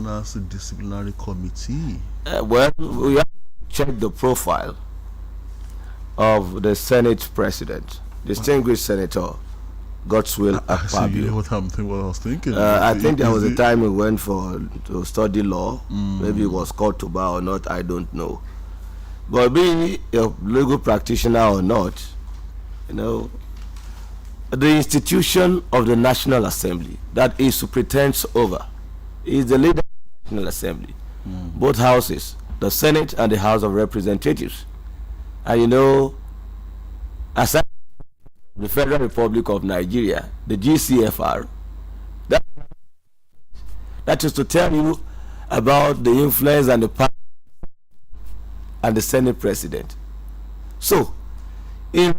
National Disciplinary Committee? Well, we have to check the profile of the Senate President, distinguished Senator Godswill Akpabio. What I was thinking. I think there was a time he went to study law. Maybe he was called to bar or not, I don't know. But being a legal practitioner or not, the institution of the National Assembly that is superintends over is the leader of the National Assembly, both houses, the Senate and the House of Representatives. And aside from the Federal Republic of Nigeria, the GCFR, that is to tell you about the influence and the power and the Senate President. So, in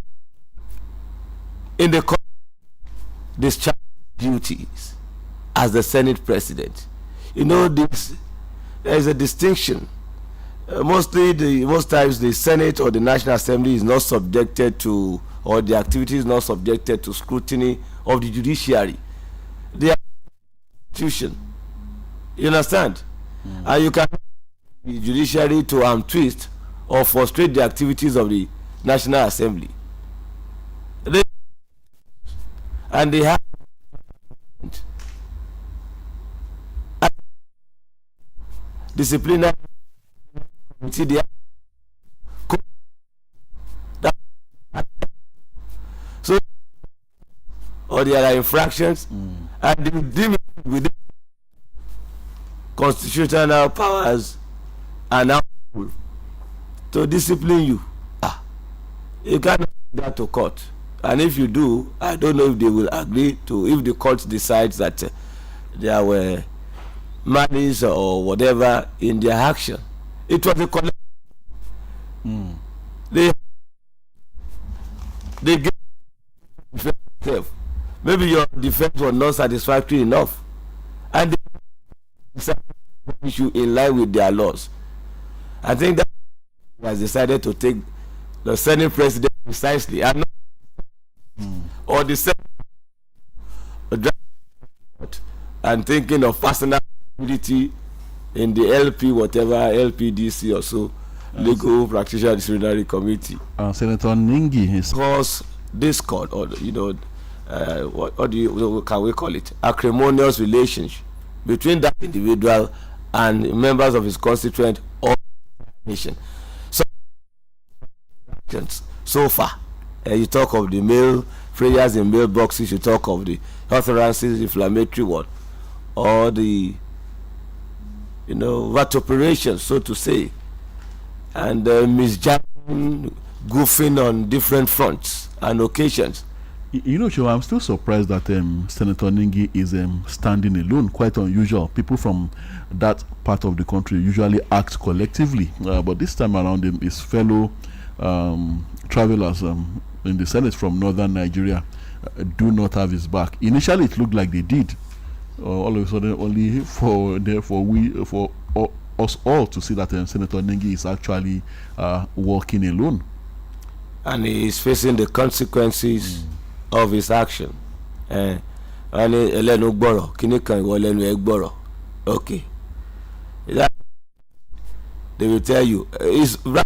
the discharge duties as the Senate President, there is a distinction. Most times the Senate or the National Assembly is not subjected to, or the activity is not subjected to scrutiny of the judiciary. They are institution. You understand? And you can the judiciary to twist or frustrate the activities of the National Assembly. And they have disciplinary committee. So, or there are infractions, and they deal with constitutional powers are now to discipline you. You cannot take that to court. And if you do, I don't know if they will agree to, if the court decides that there were malice or whatever in their action. It was a collective. They get themselves. Maybe your defense was not satisfactory enough, and they issue in line with their laws. I think that has decided to take the Senate President precisely, and not or the Senate and thinking of personal ability in the LP, whatever LPDC or so, Legal Practitioner Disciplinary Committee. Senator Ningi is cause discord, or what can we call it? Acrimonious relationship between that individual and members of his constituent or nation. So far, you talk of the mail prayers in mailboxes, you talk of the utterances, inflammatory one, or the vituperations, so to say, and misjudging, goofing on different fronts and occasions. Joe, I'm still surprised that Senator Ningi is standing alone. Quite unusual. People from that part of the country usually act collectively, but this time around, his fellow travelers in the Senate from northern Nigeria do not have his back. Initially, it looked like they did. All of a sudden, only for us all to see that Senator Ningi is actually walking alone, and he is facing the consequences of his action. Okay, they will tell you it's right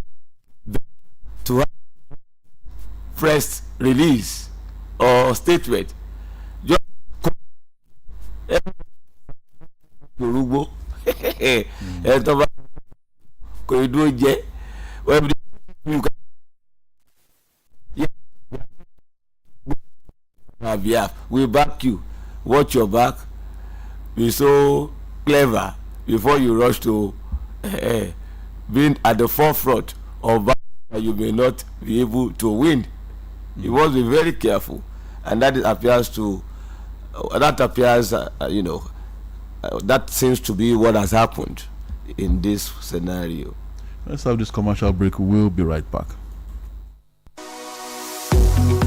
to have press release or statement. Just we back you. Watch your back. Be so clever before you rush to being at the forefront of battle that you may not be able to win. You must be very careful, and that that seems to be what has happened in this scenario. Let's have this commercial break. We'll be right back.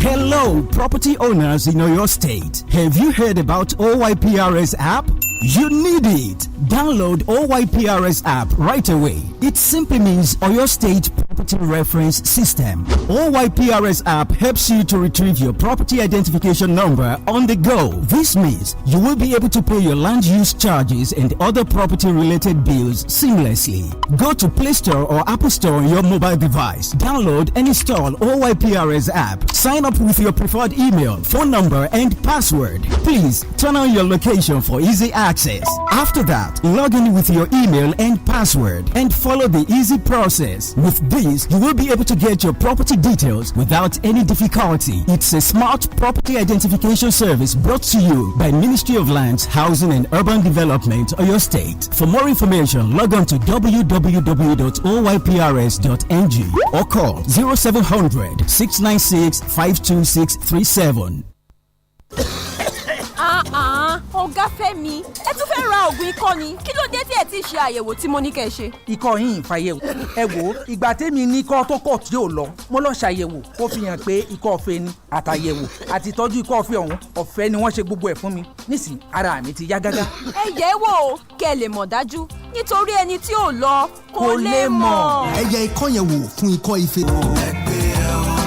Hello, property owners in Oyo State. Have you heard about OYPRS app? You need it. Download OYPRS app right away. It simply means Oyo State Property Property Reference System. OYPRS app helps you to retrieve your property identification number on the go. This means you will be able to pay your land use charges and other property related bills seamlessly. Go to Play Store or Apple Store on your mobile device. Download and install OYPRS app. Sign up with your preferred email, phone number, and password. Please turn on your location for easy access. After that, log in with your email and password and follow the easy process. With this, you will be able to get your property details without any difficulty. It's a smart property identification service brought to you by Ministry of Lands, Housing and Urban Development, Oyo State. For more information, log on to www.oyprs.ng or call 0700 696 52637. ọ̀gá Fẹ́mi ẹ tún fẹ́ ra oògùn ikọ́ ni kí ló dé tí ẹ ti ṣe àyẹ̀wò tí mo ní kẹ́ ẹ ṣe. ikọ́ yín ìfàyẹ̀wò ẹ wò ó ìgbà tẹ́mi ní ikọ́ tó kọ̀ tí ò lọ mo lọ ṣàyẹ̀wò ó fi hàn pé ikọ́ fẹ́ ni àtàyẹ̀wò àti ìtọ́jú ikọ́ fẹ́ ọ̀hún ọ̀fẹ́ ni wọ́n ṣe gbogbo ẹ̀ fún mi nísìnyí ara mi ti yá gágá. ẹ yẹ̀ ẹ́ wò ó kẹ́ ẹ lè mọ̀ dájú nítorí ẹni tí ò lọ kò lè mọ̀. ẹ yẹ̀ ikọ́ yẹn wò fún ikọ́ ife. ẹgbẹ́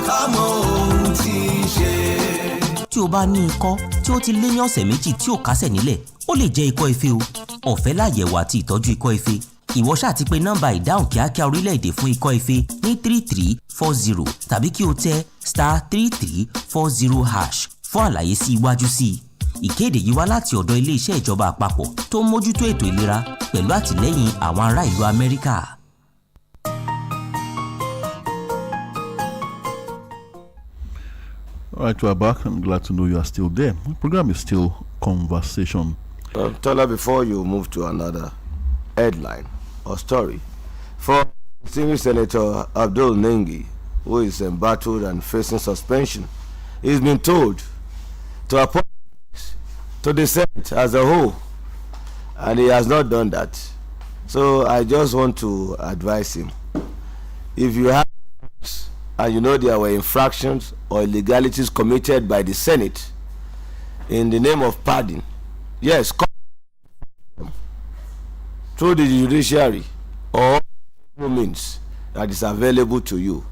ká mọ ohun tí ń ṣe. tí o bá ní ikọ́ tí ó ti lé ní ọ̀sẹ̀ méjì tí ò kásẹ̀ nílẹ̀ ó lè jẹ́ ikọ́ ife o. ọ̀fẹ́ láyẹ̀wò àti ìtọ́jú ikọ́ ife. ìwọ ṣáà ti pe nọ́mbà ìdáhùn kíákíá orílẹ̀-èdè fún ikọ́ ife ní 3340 tàbí kí o tẹ *3340# fún àlàyé sí iwájú sí i. ìkéde yìí wá láti ọ̀dọ̀ ilé-iṣẹ́ ìjọba àpapọ̀ tó ń mójútó ètò ìlera pẹ̀lú àtìlẹ́yìn àwọn ará ìlú Amẹ́ríkà. All right, we're back. I'm glad to know you are still there. The program is still Conversation. Tola, before you move to another headline or story, for senior Senator Abdul Nengi, who is embattled and facing suspension, he's been told to apologize to the Senate as a whole, and he has not done that. So I just want to advise him, if you have and you know there were infractions or illegalities committed by the Senate in the name of pardon, yes, through the judiciary or means that is available to you,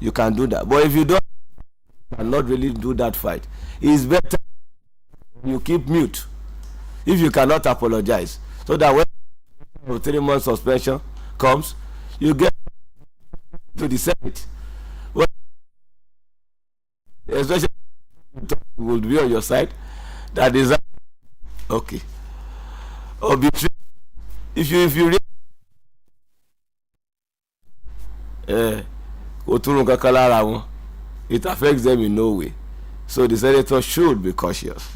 you can do that. But if you don't, cannot really do that fight, it's better you keep mute if you cannot apologize, so that when 3 months suspension comes, you get to the Senate. Especially will be on your side, that is okay. Or betray if you it affects them in no way. So the senator should be cautious.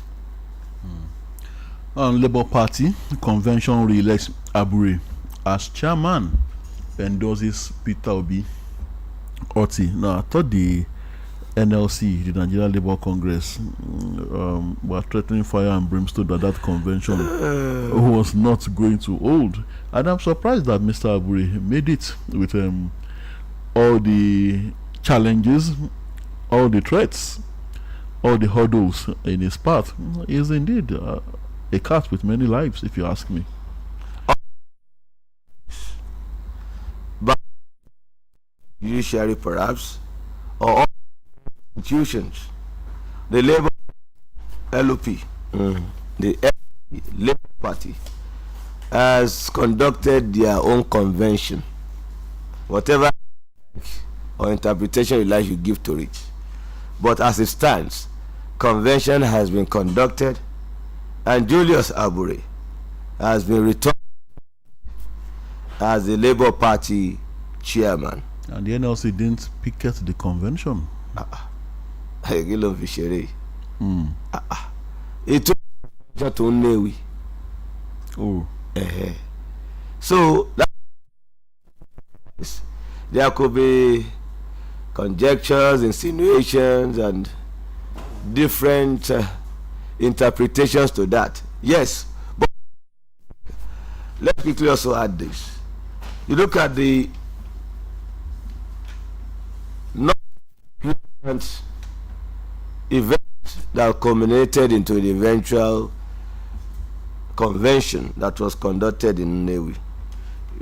Labour Party convention re-elects Abure as chairman, endorses Peter Obi Oti. Now I thought the NLC, the Nigerian Labour Congress, were threatening fire and brimstone at that convention was not going to hold. And I'm surprised that Mr. Abure made it with all the challenges, all the threats, all the hurdles in his path. He is indeed a cat with many lives, if you ask me. But judiciary perhaps, or institutions, the Labour LOP, the Labour Party has conducted their own convention, whatever or interpretation you like you give to it. But as it stands, convention has been conducted and Julius Abure has been returned as the Labour Party chairman. And the NLC didn't picket the convention. It took to Newi. Oh. So there could be conjectures, insinuations, and different interpretations to that. Yes, but let's quickly also add this. You look at the non-event that culminated into the eventual convention that was conducted in Newi.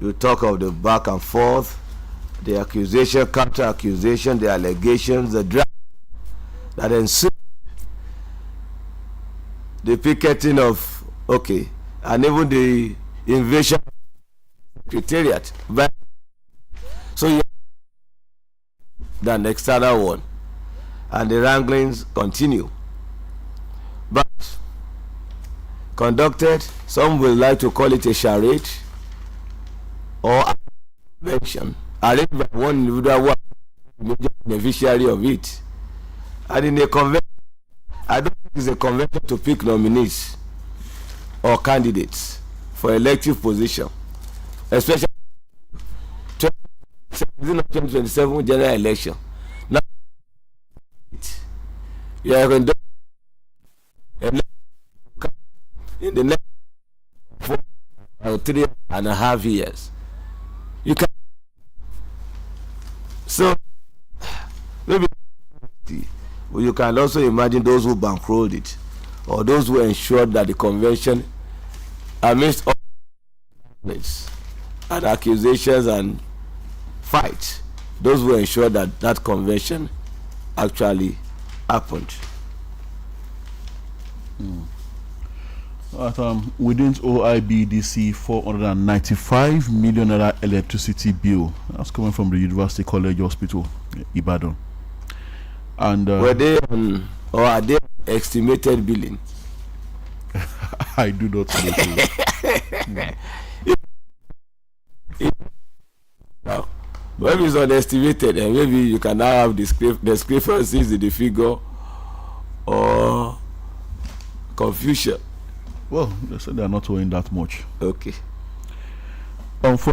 You talk of the back and forth, the accusation, counter accusation, the allegations, the drama that ensued, the picketing of, and even the invasion of the secretariat. So you than the external one, and the wranglings continue. But conducted, some will like to call it a charade or a convention arranged by one individual, major beneficiary of it. And in a convention, I don't think it's a convention to pick nominees or candidates for elective position, especially 2027 general election. Now, you are going to in the next 4 or 3.5 years. You can, so maybe you can also imagine those who bankrolled it, or those who ensured that the convention, amidst all and accusations and fights, those who ensured that that convention actually happened. Within OIBDC 495 million naira electricity bill that's coming from the University College Hospital, Ibadan. And were they on, or are they estimated billing? I do not know. Maybe it's unestimated, and maybe you can now have discrepancies in the figure or confusion. Well, they said they are not owing that much. Okay. Tinubu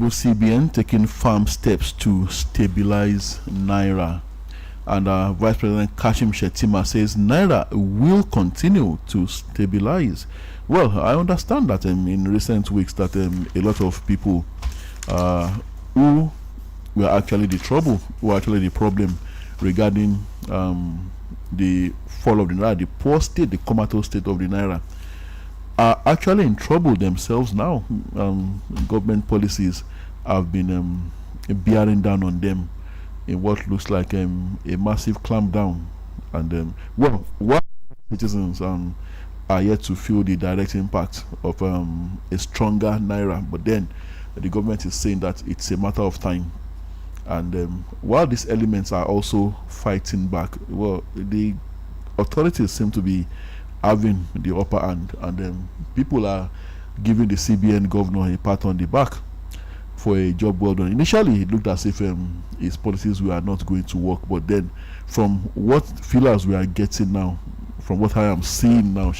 CBN taking firm steps to stabilize Naira. And Vice President Kashim Shettima says Naira will continue to stabilize. Well, I understand that in recent weeks that a lot of people who were actually the trouble, who were actually the problem regarding the fall of the Naira, the poor state, the comatose state of the Naira, are actually in trouble themselves now. Government policies have been bearing down on them in what looks like a massive clampdown. And what citizens are yet to feel the direct impact of a stronger Naira, but then the government is saying that it's a matter of time. And while these elements are also fighting back, well, the authorities seem to be having the upper hand, and people are giving the CBN governor a pat on the back for a job well done. Initially, it looked as if his policies were not going to work, but then from what feelers we are getting now, from what I am seeing now,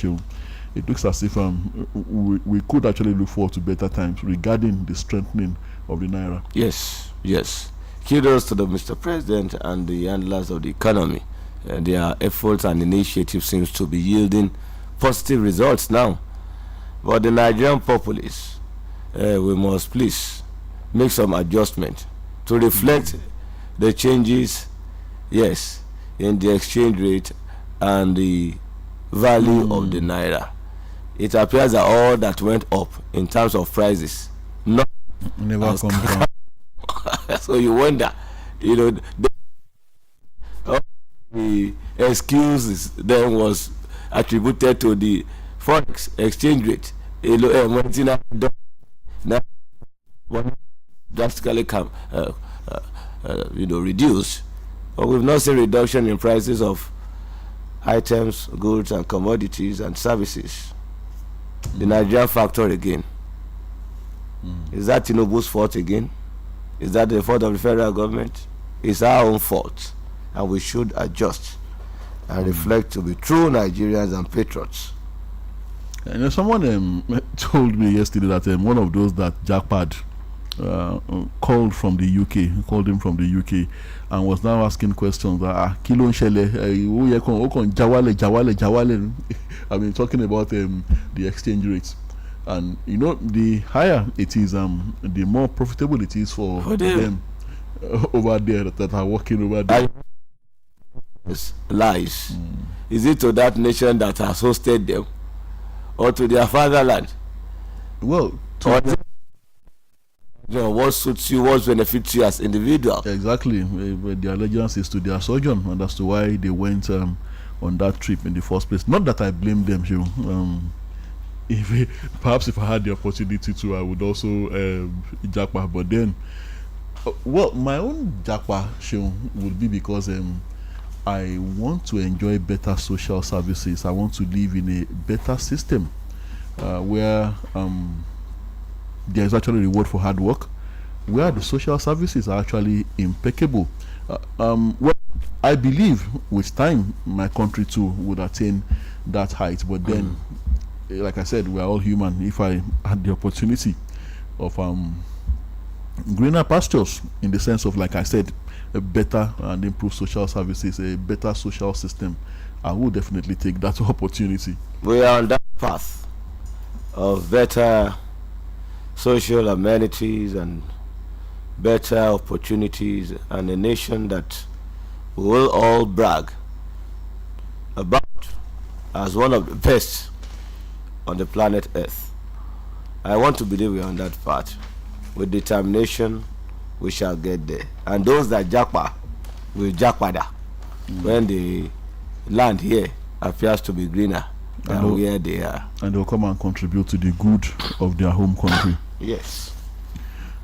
it looks as if we could actually look forward to better times regarding the strengthening of the Naira. Yes, yes. Kudos to the Mr. President and the handlers of the economy. Their efforts and initiatives seems to be yielding positive results now. But the Nigerian populace, we must please make some adjustment to reflect the changes, yes, in the exchange rate and the value of the Naira. It appears that all that went up in terms of prices never come down. So you wonder, the excuses then was attributed to the forex exchange rate. Drastically reduced, but we've not seen reduction in prices of items, goods and commodities and services. The Nigerian factor again. Is that Tinubu's fault again? Is that the fault of the federal government? It's our own fault, and we should adjust and reflect to be true Nigerians and patriots. Someone told me yesterday that one of those that jackpot called him from the UK and was now asking questions. Jawale. I mean, talking about the exchange rates. And the higher it is, the more profitable it is for them over there that are working over there. Lies. Is it to that nation that has hosted them, or to their fatherland? Well, what suits you, what benefits you as individual. Exactly. Their allegiance is to their sojourn, and that's why they went on that trip in the first place. Not that I blame them, perhaps if I had the opportunity to, I would also japa. But then, well, my own japa would be because I want to enjoy better social services. I want to live in a better system where there is actually reward for hard work, where the social services are actually impeccable. Well, I believe with time my country too would attain that height. But then, like I said, we are all human. If I had the opportunity of greener pastures, in the sense of, like I said, a better and improved social services, a better social system, I would definitely take that opportunity. We are on that path of better social amenities and better opportunities, and a nation that we will all brag about as one of the best on the planet Earth. I want to believe we are on that path. With determination, we shall get there. And those that japa will japada when the land here appears to be greener than where they are. And they'll come and contribute to the good of their home country. Yes.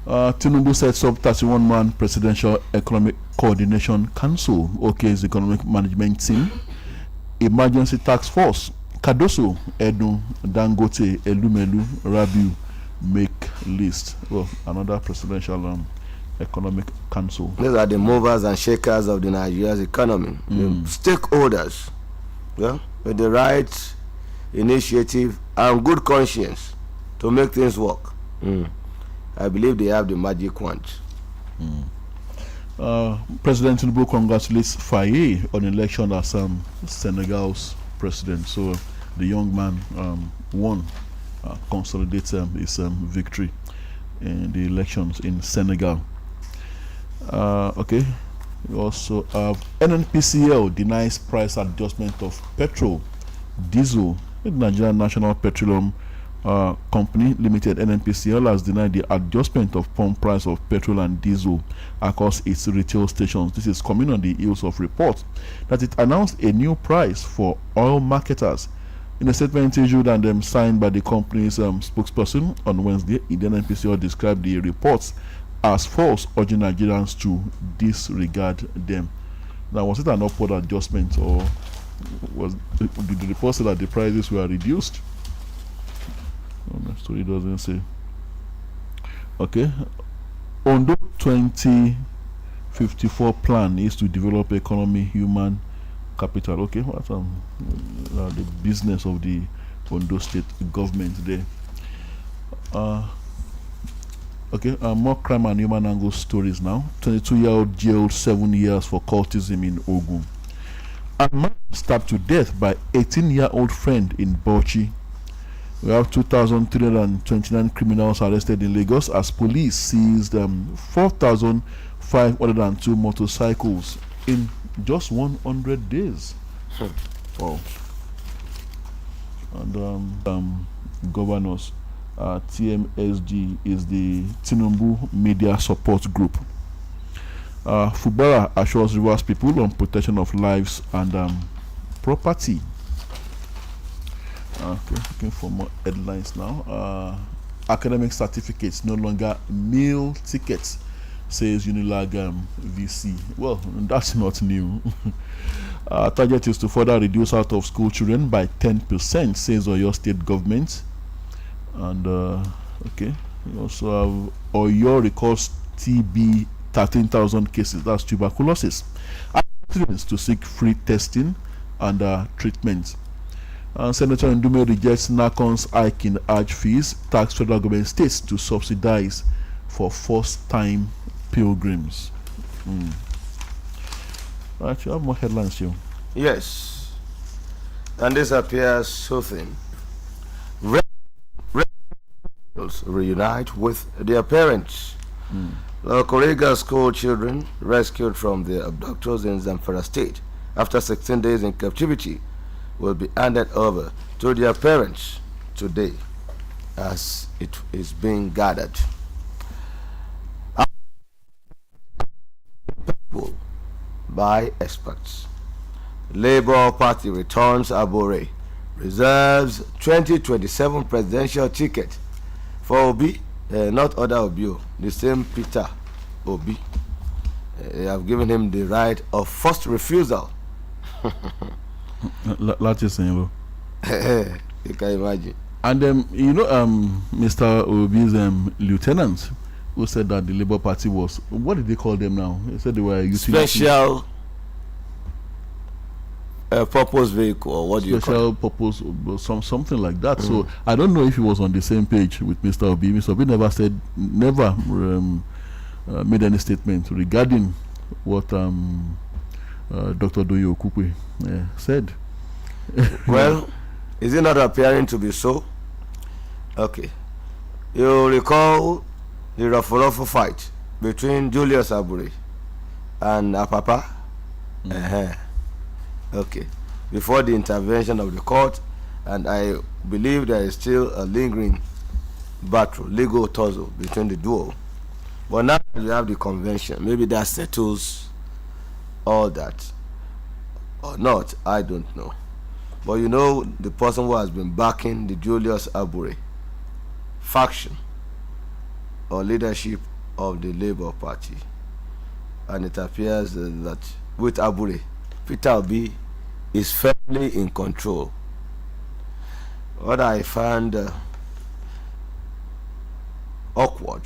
Tinubu sets up 31-man Presidential Economic Coordination Council, OK's economic management team, emergency task force, Kadoso, Edu, Dangote, Elumelu, Rabiu make list. Well, another presidential economic council. These are the movers and shakers of the Nigeria's economy, the stakeholders, with the right initiative and good conscience to make things work. I believe they have the magic wand. President Tinubu congratulates Faye on election as Senegal's president. So the young man won, consolidates his victory in the elections in Senegal. Okay. We also have NNPCL denies price adjustment of petrol, diesel. The Nigerian National Petroleum Company Limited, NNPCL, has denied the adjustment of pump price of petrol and diesel across its retail stations. This is coming on the heels of reports that it announced a new price for oil marketers. In a statement issued and signed by the company's spokesperson on Wednesday, the NNPCL described the reports as false, urging Nigerians to disregard them. Now, was it an upward adjustment, or did the report say that the prices were reduced? The story doesn't say. Okay. Ondo 2054 plan is to develop economy, human capital. Okay, what's the business of the Ondo state government there? Okay, more crime and human angle stories now. 22-year-old jailed 7 years for cultism in Ogun. A man stabbed to death by 18-year-old friend in Bauchi. We have 2,329 criminals arrested in Lagos as police seized 4,502 motorcycles in just 100 days. Wow. And governors, TMSG is the Tinubu Media Support Group. Fubara assures Rivers people on protection of lives and property. Okay, looking for more headlines now. Academic certificates no longer meal tickets, says Unilag VC. Well, that's not new. Target is to further reduce out of school children by 10%, says Oyo State government. And okay, we also have Oyo records TB 13,000 cases. That's tuberculosis. Students to seek free testing and treatment. Senator Ndume rejects NACON's hike in Hajj fees, tax federal government states to subsidize for first-time pilgrims. Right, you have more headlines here. Yes, and this appears soothing. Reunite with their parents. The Korega school children rescued from their abductors in Zamfara State after 16 days in captivity will be handed over to their parents today as it is being gathered. by experts. Labour Party returns Abure, reserves 2027 presidential ticket for Obi, not other Obi, the same Peter Obi. They have given him the right of first refusal. That's saying, You can imagine. and Mr. Obi's lieutenant, who said that the Labour Party was, what did they call them now? They said they were a Special purpose vehicle, or what do you call it? Special purpose, something like that. So I don't know if he was on the same page with Mr. Obi. Mr. Obi never made any statement regarding what Dr. Doyo Okukwe said. Well, is it not appearing to be so? Okay. You recall the Rafurofo fight between Julius Abure and Apapa? Okay. Before the intervention of the court, and I believe there is still a lingering battle, legal tussle between the duo. But now we have the convention. Maybe that settles all that. Or not, I don't know. But you know, the person who has been backing the Julius Abure faction or leadership of the Labour Party. And it appears that with Abure, Peter Obi is firmly in control. What I found awkward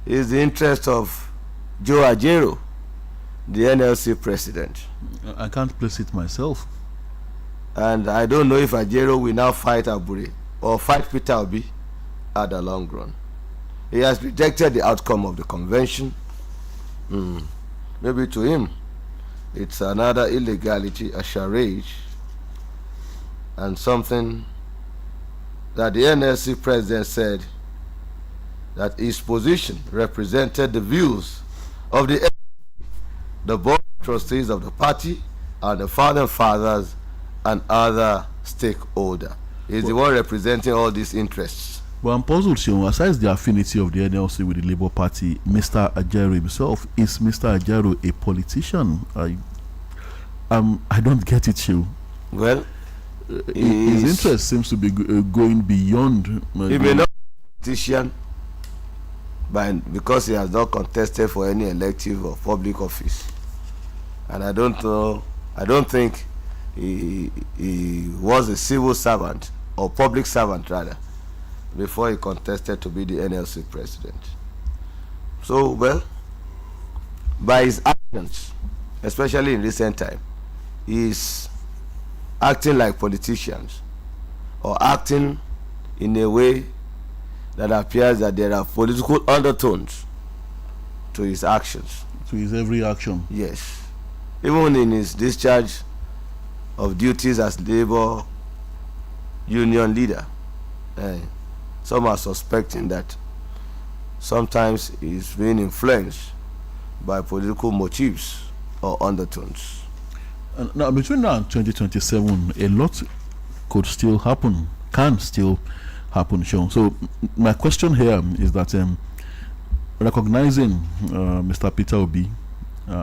is the interest of Joe Ajero, the NLC president. I can't place it myself. And I don't know if Ajero will now fight Abure or fight Peter Obi at the long run. He has rejected the outcome of the convention. Maybe to him, it's another illegality, a charade, and something that the NLC president said that his position represented the views of the board of trustees of the party and the founding fathers and other stakeholders. He's the one representing all these interests. But I'm puzzled, Seun, aside the affinity of the NLC with the Labour Party, Mr. Ajero himself, is Mr. Ajero a politician? I don't get it, Seun. Well, his interest seems to be going beyond. He may not be a politician, because he has not contested for any elective or public office, and I don't think he was a civil servant or public servant rather before he contested to be the NLC president. So, well, by his actions, especially in recent time, he is acting like politicians or acting in a way that appears that there are political undertones to his actions. To his every action. Yes. Even in his discharge of duties as labor union leader, some are suspecting that sometimes he's being influenced by political motives or undertones. Now, between now and 2027, a lot could still happen, can still happen, Sean. So, my question here is that recognizing Mr. Peter Obi,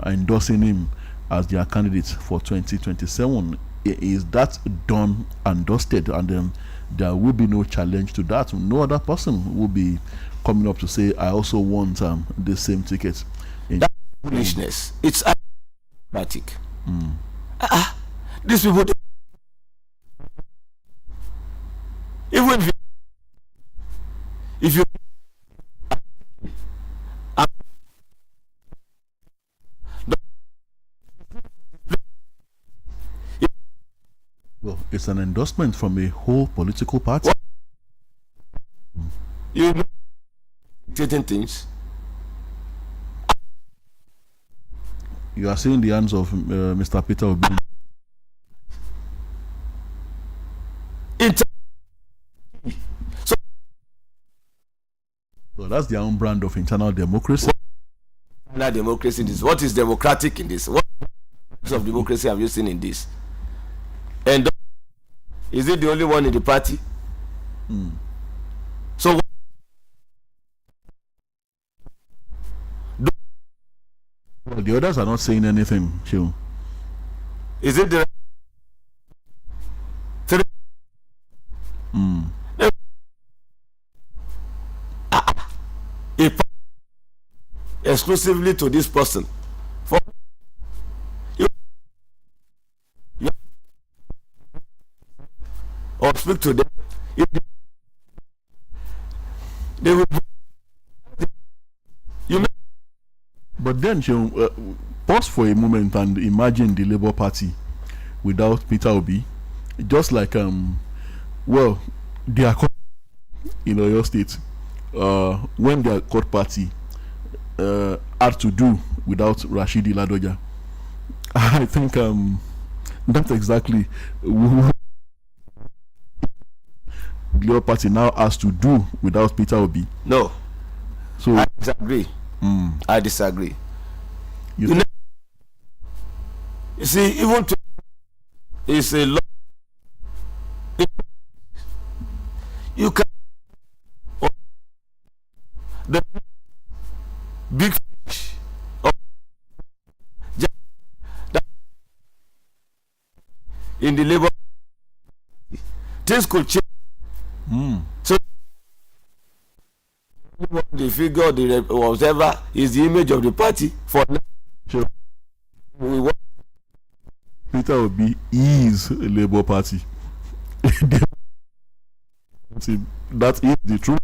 endorsing him as their candidate for 2027, is that done and dusted, and then there will be no challenge to that? No other person will be coming up to say, I also want the same ticket. That's foolishness. It's democratic. These people, even if you well, it's an endorsement from a whole political party. You know certain things. You are seeing the hands of Mr. Peter Obi. So that's their own brand of internal democracy. Internal democracy in this. What is democratic in this? What types of democracy have you seen in this? And is it the only one in the party? So But the others are not saying anything, Shehu. Is it the three? Exclusively to this person. For you or speak to them. If they will. But then, pause for a moment and imagine the Labour Party without Peter Obi. Just like, well, they are in Oyo State. When their court party had to do without Rashidi Ladoja. I think that's exactly what the Labour Party now has to do without Peter Obi. No. So I disagree. I disagree. You see, even to is a lot. You can the big fish in the Labour things could change. So the figure, the whatever is the image of the party for now. Sure. Peter Obi is a Labour Party. That is the truth.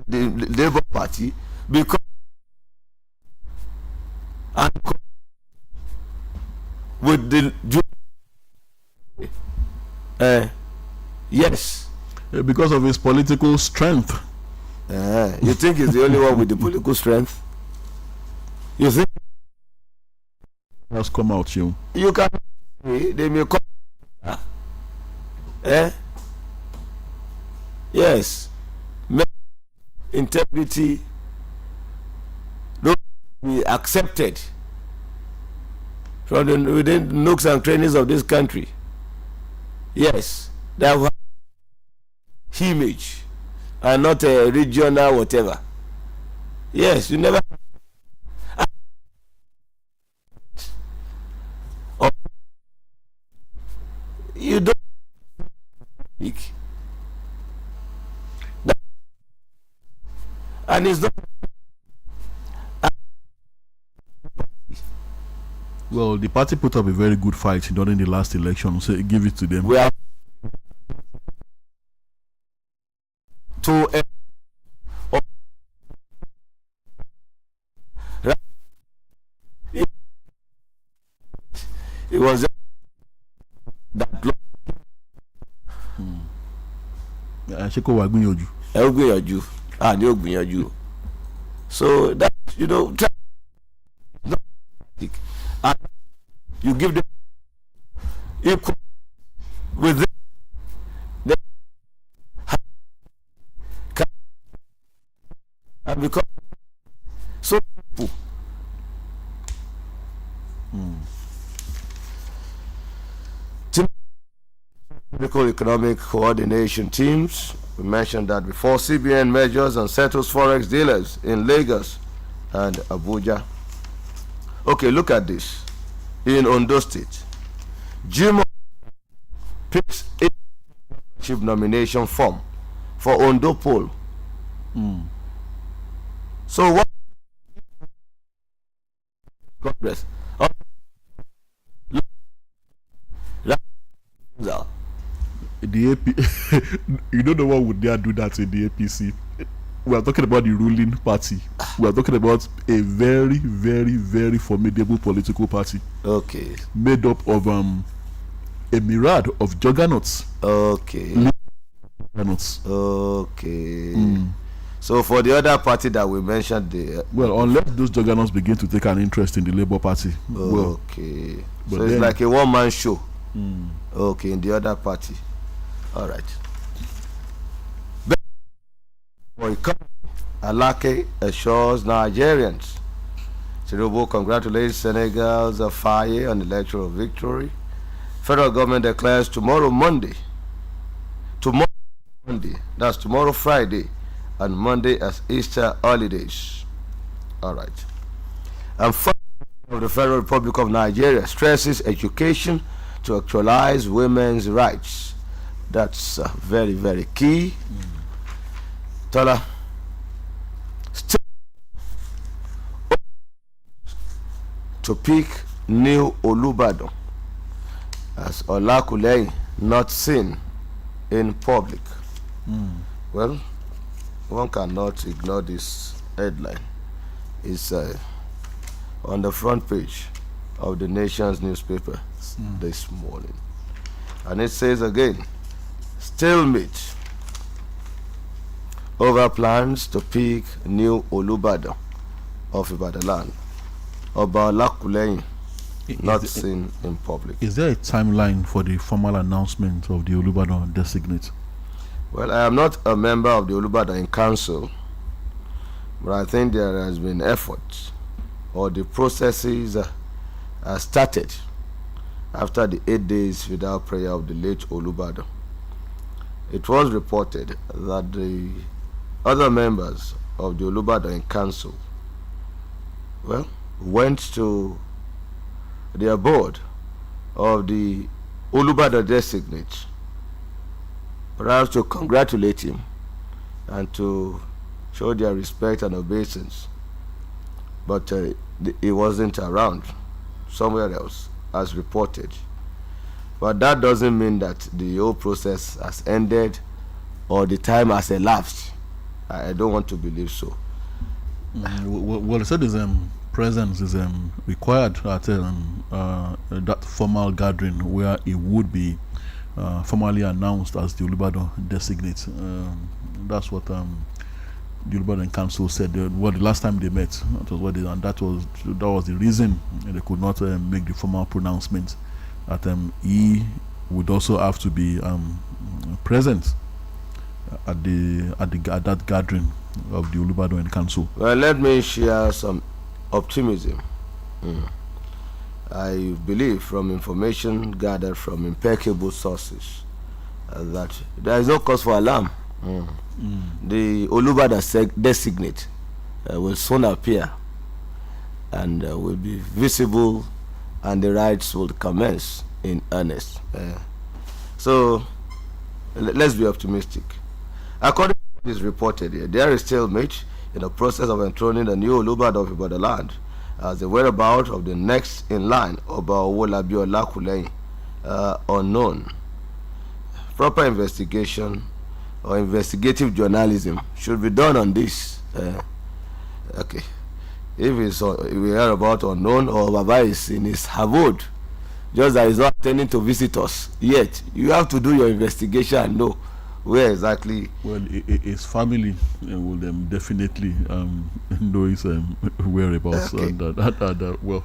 The Labour Party because and with the yes, because of his political strength. You think he's the only one with the political strength? You think has come out, you can they may come yes, integrity don't be accepted from within nooks and crannies of this country. Yes, that was image and not a regional whatever. Yes, you never you don't speak. And it's not. Well, the party put up a very good fight during the last election, so give it to them. We are to it was that Sheko wa gbìyànjú. So that and you give them equal with them. And because so simple. Economic coordination teams. We mentioned that before. CBN measures and settles forex dealers in Lagos and Abuja. Okay, look at this. In Ondo State, Jimo picks a chief nomination form for Ondo poll. So what? Congress. The AP, you don't know what would they do that in the APC. We are talking about the ruling party. We are talking about a very, very, very formidable political party. Okay. Made up of a myriad of juggernauts. Okay. Juggernauts. Okay. So for the other party that we mentioned, well, unless those juggernauts begin to take an interest in the Labour Party. Okay. Well, so it's like a one-man show. Okay, in the other party. All right. Alake assures Nigerians. Tinubu congratulates Senegal's Faye on the electoral victory. Federal government declares tomorrow Monday, that's tomorrow Friday, and Monday as Easter holidays. All right. And of the Federal Republic of Nigeria stresses education to actualize women's rights. That's very, very key. Tola, still to pick new Olubadan as Olakuleyin not seen in public. Well, one cannot ignore this headline. It's on the front page of the nation's newspaper this morning. And it says again, stalemate over plans to pick new Olubadan of Ibadan land. Oba Olakuleyin not seen in public. Is there a timeline for the formal announcement of the Olubadan designate? Well, I am not a member of the Olubadan Council, but I think there has been effort, or the processes are started after the 8 days without prayer of the late Olubadan. It was reported that the other members of the Olubadan Council, well, went to the board of the Olubadan designate, perhaps to congratulate him and to show their respect and obeisance. But he wasn't around, somewhere else, as reported. But that doesn't mean that the whole process has ended or the time has elapsed. I don't want to believe so. Well, it said his presence is required at that formal gathering where it would be formally announced as the Olubadan designate. That's what the Olubadan Council said. The last time they met, that was what and that was the reason they could not make the formal pronouncement. That he would also have to be present at that gathering of the Olubadan Council. Well, let me share some optimism. I believe, from information gathered from impeccable sources, that there is no cause for alarm. The Olubadan designate will soon appear and will be visible, and the rights will commence in earnest. So let's be optimistic. According to what is reported here, there is stalemate in the process of enthroning the new Olubadan of Ibadan land as the whereabouts of the next in line, Oba Olakuleyin, unknown. Proper investigation or investigative journalism should be done on this. Okay, if we hear about unknown or Baba is in his abode, just that he's not attending to visitors yet, you have to do your investigation and know where exactly. Well, his family will definitely know his whereabouts. Okay. And well.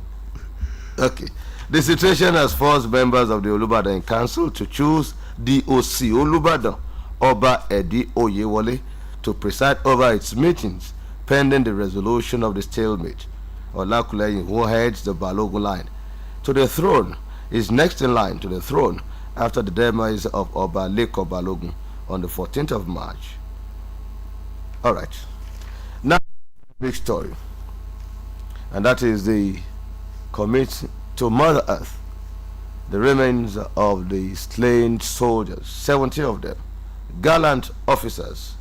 Okay. The situation has forced members of the Olubadan Council to choose the OC Olubadan, Oba Edi Oyewole, to preside over its meetings pending the resolution of the stalemate. Olakuleyin, who heads the Balogun line to the throne, is next in line to the throne after the demise of Oba Leko Balogun on the 14th of March. All right. Now, big story. And that is the commit to Mother Earth the remains of the slain soldiers, 70 of them, gallant officers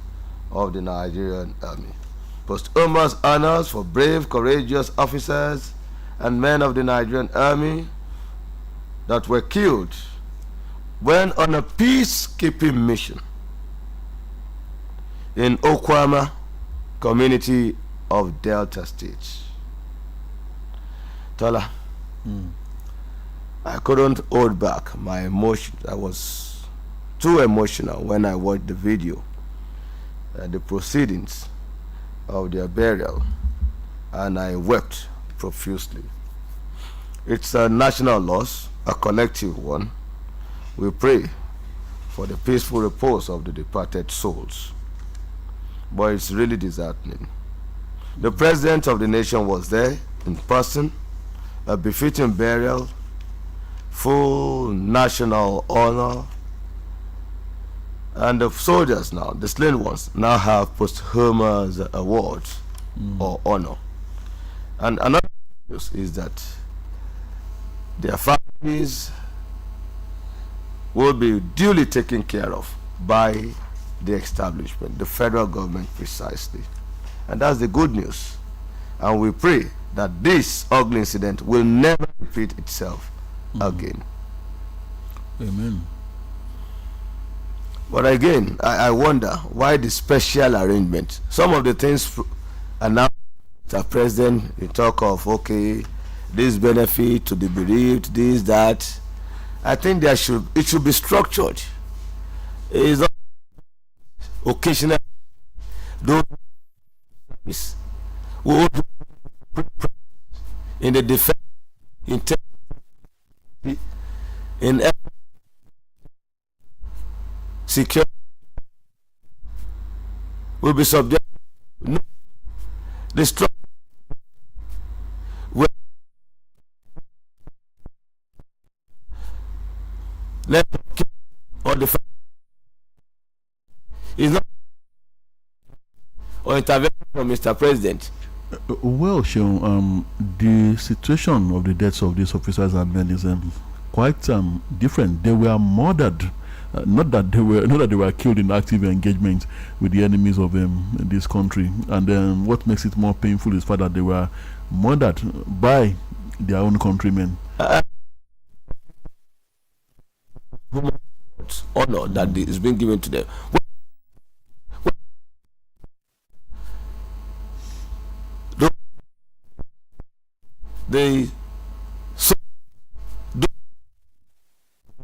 of the Nigerian Army. Posthumous honors for brave, courageous officers and men of the Nigerian Army that were killed when on a peacekeeping mission in Okwama community of Delta State. Tola, I couldn't hold back my emotion. I was too emotional when I watched the video, the proceedings of their burial, and I wept profusely. It's a national loss, a collective one. We pray for the peaceful repose of the departed souls. But it's really disheartening. The president of the nation was there in person, a befitting burial, full national honor, And the soldiers now, the slain ones, now have posthumous awards or honor. And another news is that their families will be duly taken care of by the establishment, the federal government precisely. And that's the good news. And we pray that this ugly incident will never repeat itself again. Amen. But again, I wonder why the special arrangement. Some of the things announced, Mr. President, you talk of, okay, this benefit to the bereaved, this, that. I think it should be structured. It is not occasional. Those who in the defense, in security will be subject to the structure or the is not or intervention from Mr. President. Well, Seun, the situation of the deaths of these officers and men is quite different. They were murdered. Not that they were killed in active engagement with the enemies of this country. And then what makes it more painful is the fact that they were murdered by their own countrymen. Honor that is being given to them. The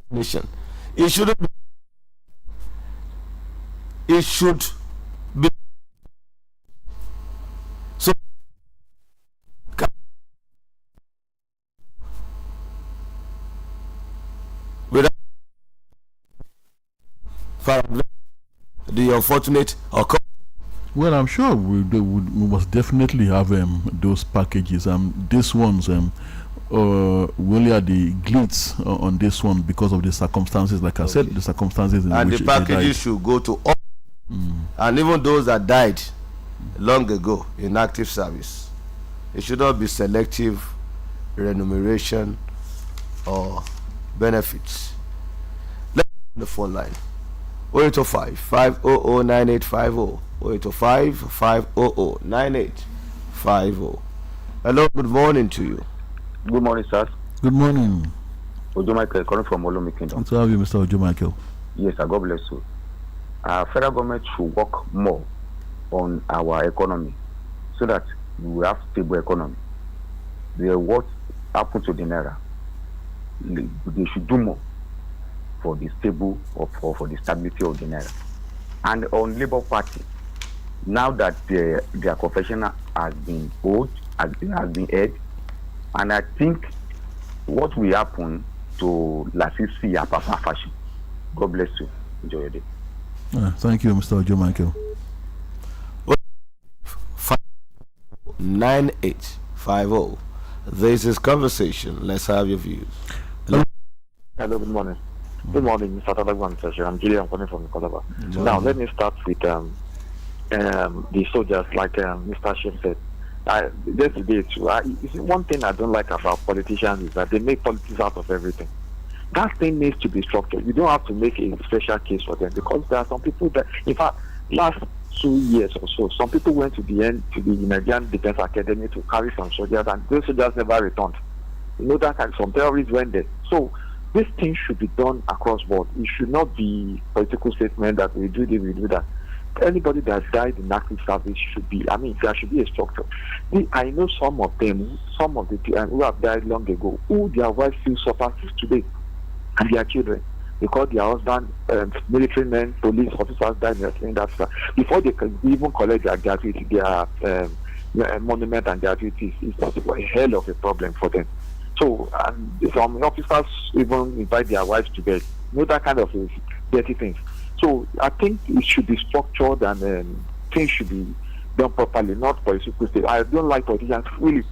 nation. It shouldn't be. It should be. So without the unfortunate occur. Well, I'm sure we must definitely have those packages. These ones, really are the glitz on this one because of the circumstances. Like I said, the circumstances in and which the packages should go to all, and even those that died long ago in active service. It should not be selective remuneration or benefits. Let's on the phone line. 0805 500 9850 0805 500 9850. Hello, good morning to you. Good morning, sir. Good morning. Ojo Michael calling from Olumi Kingdom. Good to have you, Mr. Ojo Michael. Yes, sir. God bless you. Federal government should work more on our economy so that we have stable economy. What happened to the naira? They should do more for the stable or for the stability of the naira. And on Labour Party, now that their confession has been owed, has been aired, and I think what will happen to Lasisi Apapa fashion. God bless you. Enjoy your day. Thank you, Mr. Ojo Michael. 9850. This is conversation. Let's have your views. Hello, good morning. Good morning, Mr. Talagwan. I'm Julian calling from Calabar. Now, let me start with the soldiers, like Mr. Shem said. Yesterday, too. One thing I don't like about politicians is that they make politics out of everything. That thing needs to be structured. You don't have to make a special case for them because there are some people that, in fact, last 2 years or so, some people went to the Nigerian Defense Academy to carry some soldiers, and those soldiers never returned. You know that some terrorists went there. So this thing should be done across board. It should not be political statement that we do this, we do that. Anybody that died in active service there should be a structure. I know some of them, who have died long ago, who their wives still suffer today, and their children, because their husband, military men, police officers died in that stuff. Before they can even collect their gratuity, their monument and gratuities, it's a hell of a problem for them. So, some officers even invite their wives to bed. You know, that kind of dirty things. So, I think it should be structured and things should be done properly, not political state. I don't like politicians, really.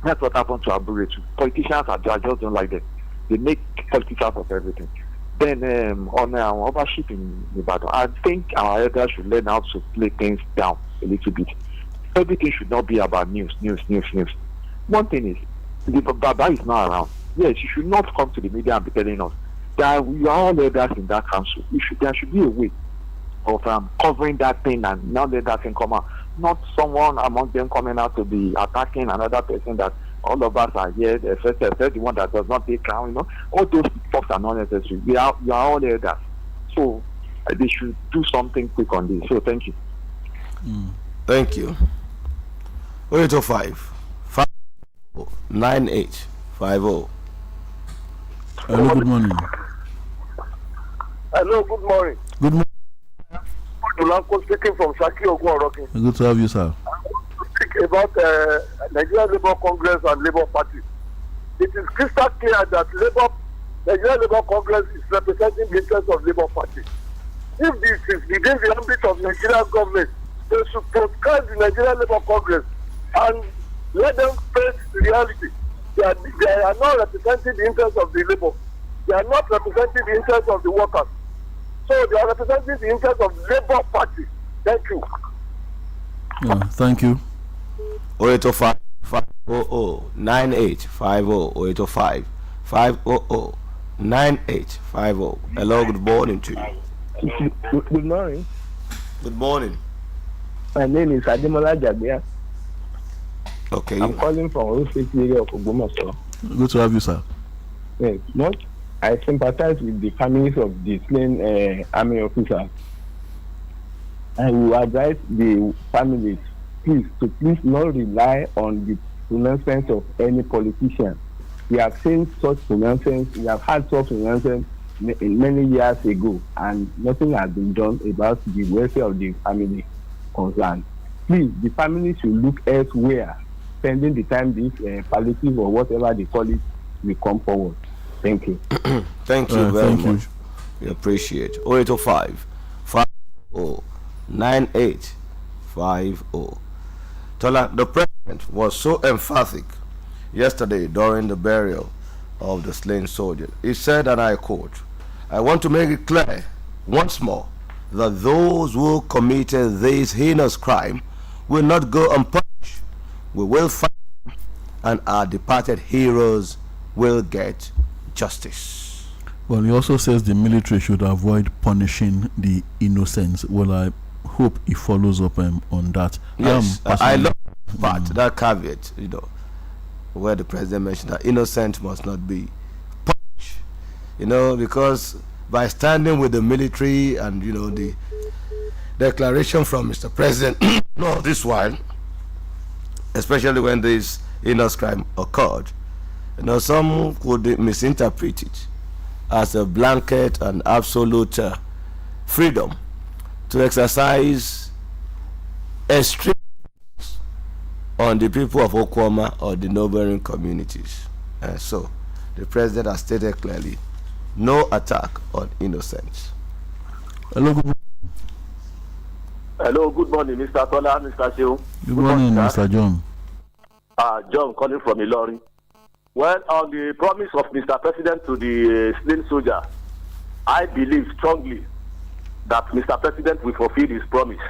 That's what happened to Aburetu. Politicians, I just don't like them. They make politics out of everything. Then on our ownership in Ibadan, I think our elders should learn how to play things down a little bit. Everything should not be about news. One thing is, the Baba is not around. Yes, you should not come to the media and be telling us that we are all elders in that council. There should be a way of covering that thing and not let that thing come out. Not someone among them coming out to be attacking another person that all of us are here, except the one that does not take crown, all those folks are not necessary. We are all elders. So they should do something quick on this. So thank you. Thank you. 0805 9850. Hello, good morning. Hello, good morning. Good morning. Dulanko speaking from Shaki Ogunoroki. Good to have you, sir. Speak about Nigeria Labour Congress and Labour Party. It is crystal clear that Nigeria Labour Congress is representing the interests of Labour Party. If this is within the ambit of Nigerian government, they should broadcast the Nigeria Labour Congress and let them face the reality. They are not representing the interests of the labour. They are not representing the interests of the workers. So they are representing the interests of Labour Party. Thank you. Thank you. 0805 500 9850. 0805 500 9850. Hello, good morning to you. Good morning. Good morning. My name is Ademola Jabia. Okay. I'm calling from Ostate area of Ogbomoso. Good to have you, sir. Yes, I sympathize with the families of the slain army officers. I will advise the families, please not rely on the pronouncements of any politician. We have seen such pronouncements, we have had such pronouncements many years ago, and nothing has been done about the welfare of the family concerned. Please, the families should look elsewhere, spending the time this palliative or whatever they call it will come forward. Thank you. Thank you very much. We appreciate. 0805 50 9850. Tola, the president was so emphatic yesterday during the burial of the slain soldier. He said, and I quote, "I want to make it clear once more that those who committed this heinous crime will not go unpunished. We will fight them, and our departed heroes will get justice." Well, he also says the military should avoid punishing the innocents. Well, I hope he follows up on that. Yes, I love that caveat, where the president mentioned that innocent must not be punished. Because by standing with the military and the declaration from Mr. President, no, this while, especially when this heinous crime occurred, some could misinterpret it as a blanket and absolute freedom to exercise extreme on the people of Okwama or the neighboring communities. So the president has stated clearly, no attack on innocents. Hello, good morning. Hello, good morning, Mr. Tola, Mr. Seun. Good morning, Mr. John. John calling from Ilorin. Well, on the promise of Mr. President to the slain soldier, I believe strongly that Mr. President will fulfill his promise.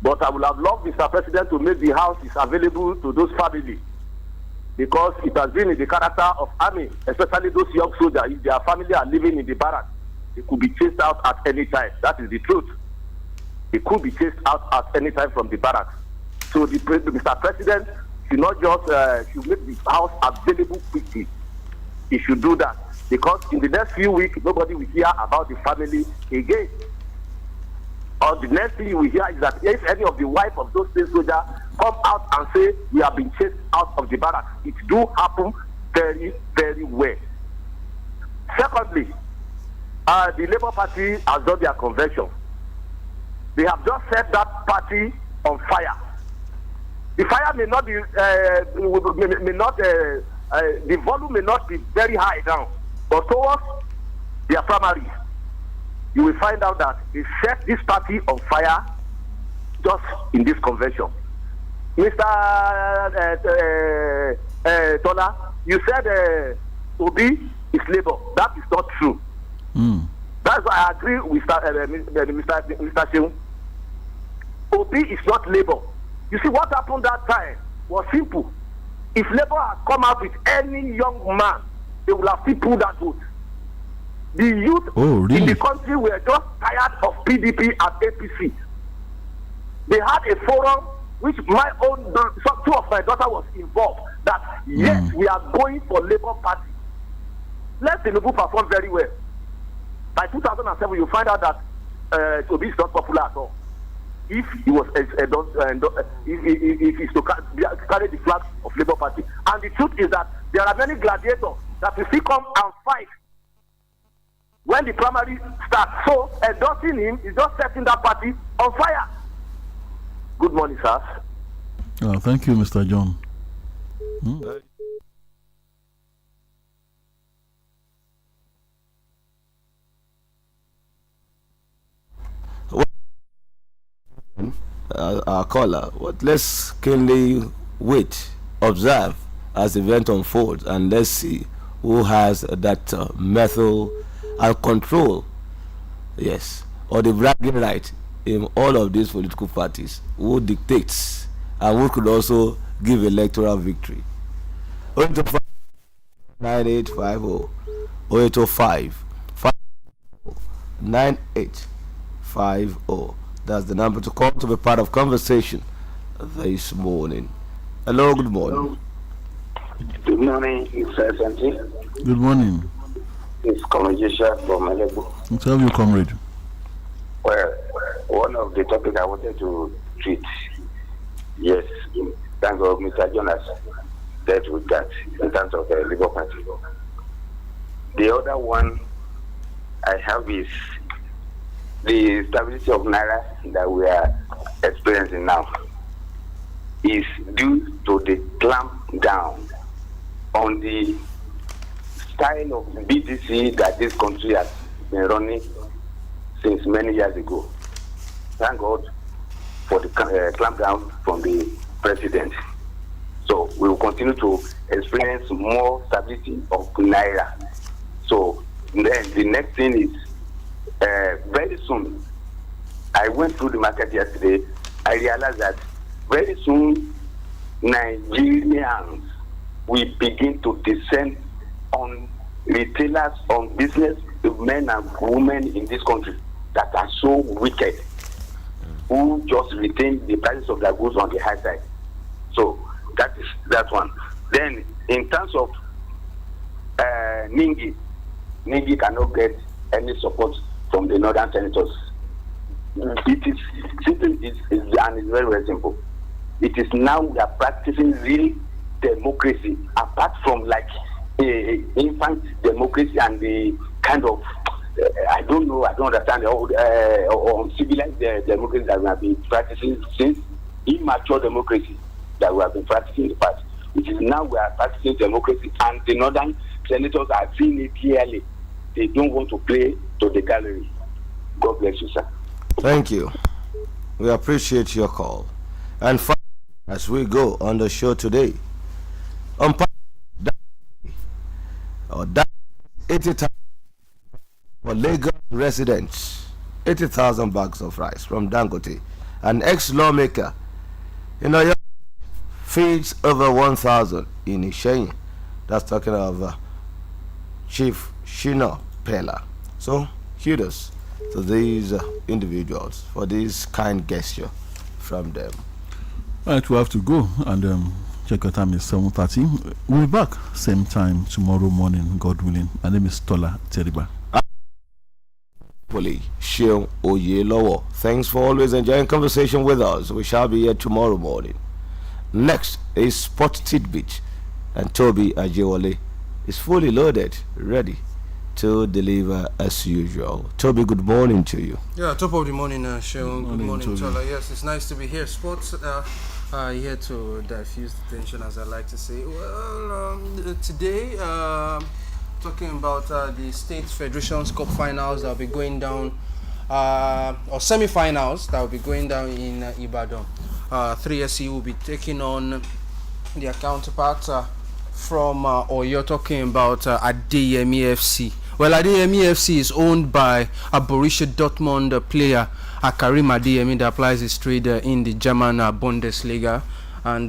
But I would have loved Mr. President to make the houses available to those families, because it has been in the character of army, especially those young soldiers. If their family are living in the barracks, they could be chased out at any time. That is the truth. They could be chased out at any time from the barracks. So Mr. President should not just should make the house available quickly. He should do that, because in the next few weeks nobody will hear about the family again. Or the next thing you will hear is that if any of the wife of those state soldiers come out and say we have been chased out of the barracks, it do happen very, very well. Secondly, the Labour Party has done their convention. They have just set that party on fire. The fire may not be, the volume may not be very high now, but towards their primaries, you will find out that they set this party on fire just in this convention. Mr. Tola, you said Obi is Labour. That is not true. That's why I agree with Mr. Seun. Obi is not labor. You see, what happened that time was simple. If labor had come out with any young man, they would have still pulled that vote. The youth in the country were just tired of PDP and APC. They had a forum which my own, two of my daughter was involved, that yes, we are going for Labour Party. Let Tinubu perform very well. By 2007, you find out that Obi is not popular at all. If he was if he's to carry the flag of Labour Party. And the truth is that there are many gladiators that will still come and fight when the primary starts. So endorsing him is just setting that party on fire. Good morning, sir. Thank you, Mr. John. Our caller, let's keenly wait, observe as the event unfolds, and let's see who has that mettle and control, yes, or the bragging right in all of these political parties, who dictates and who could also give electoral victory. 9850 0805 9850. That's the number to call to be part of conversation this morning. Hello, good morning. Good morning, Mr. Good morning. It's Comrade from Alebo. Tell you, comrade. Well, one of the topics I wanted to treat, yes, thank God Mr. Jonas dealt with that in terms of the Labour Party. The other one I have is the stability of Naira that we are experiencing now is due to the clamp down on the style of BTC that this country has been running since many years ago. Thank God for the clamp down from the president. So we will continue to experience more stability of Naira. So then the next thing is very soon, I went through the market yesterday, I realized that very soon Nigerians will begin to descend on retailers, on business men and women in this country that are so wicked, who just retain the prices of their goods on the high side. So that is that one. Then in terms of Ningi cannot get any support from the northern senators. It is simple, and it's very, very simple. It is now we are practicing real democracy, apart from like infant democracy and the kind of I don't understand or civilized democracy that we have been practicing since immature democracy that we have been practicing in the past. It is now we are practicing democracy, and the northern senators are seeing it clearly. They don't want to play to the gallery. God bless you, sir. Thank you. We appreciate your call. And as we go on the show today, on that 80,000 for Lagos residents, 80,000 bags of rice from Dangote. An ex-lawmaker in Oyo feeds over 1,000 in Isheyin. That's talking of Chief Shina Pella. So kudos to these individuals for this kind gesture from them. Right, we have to go, and check your time is 7:30. We'll be back same time tomorrow morning, God willing. My name is Tola Teriba. Seun Oyelowo. Thanks for always enjoying conversation with us. We shall be here tomorrow morning. Next is Sport Tidbit, and Toby Ajewole is fully loaded, ready to deliver as usual. Toby, good morning to you. Yeah, top of the morning, Seun. Good morning, Toby. Tola. Yes, it's nice to be here. Sports here to diffuse the tension, as I like to say. Well, today, talking about the State Federations Cup finals that will be going down, or semi-finals that will be going down in Ibadan. 3SE will be taking on their counterpart from Oyo, talking about Adeyemi FC. Well, Adeyemi FC is owned by a Borussia Dortmund player, Karim Adeyemi, that applies his trade in the German Bundesliga. And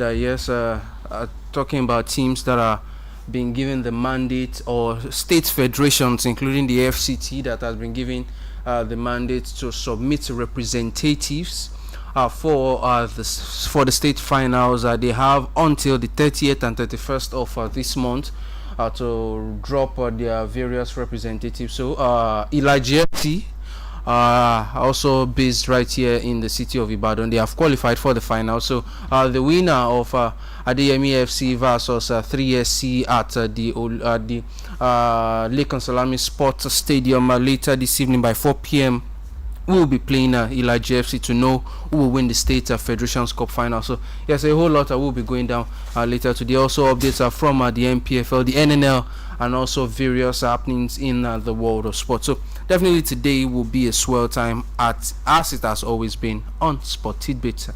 talking about teams that are being given the mandate, or state federations, including the FCT, that has been given the mandate to submit representatives for the state finals. They have until the 30th and 31st of this month to drop their various representatives. So Ilaji FC, also based right here in the city of Ibadan, they have qualified for the final. So the winner of Adeyemi FC versus 3SC at the Lekan Salami Sports Stadium later this evening by 4 p.m. we will be playing Ilaji FC to know who will win the State Federations Cup final. So yes, a whole lot will be going down later today. Also updates are from the MPFL, the NNL, and also various happenings in the world of sports. So definitely today will be a swell time, as it has always been on Sport Tidbits.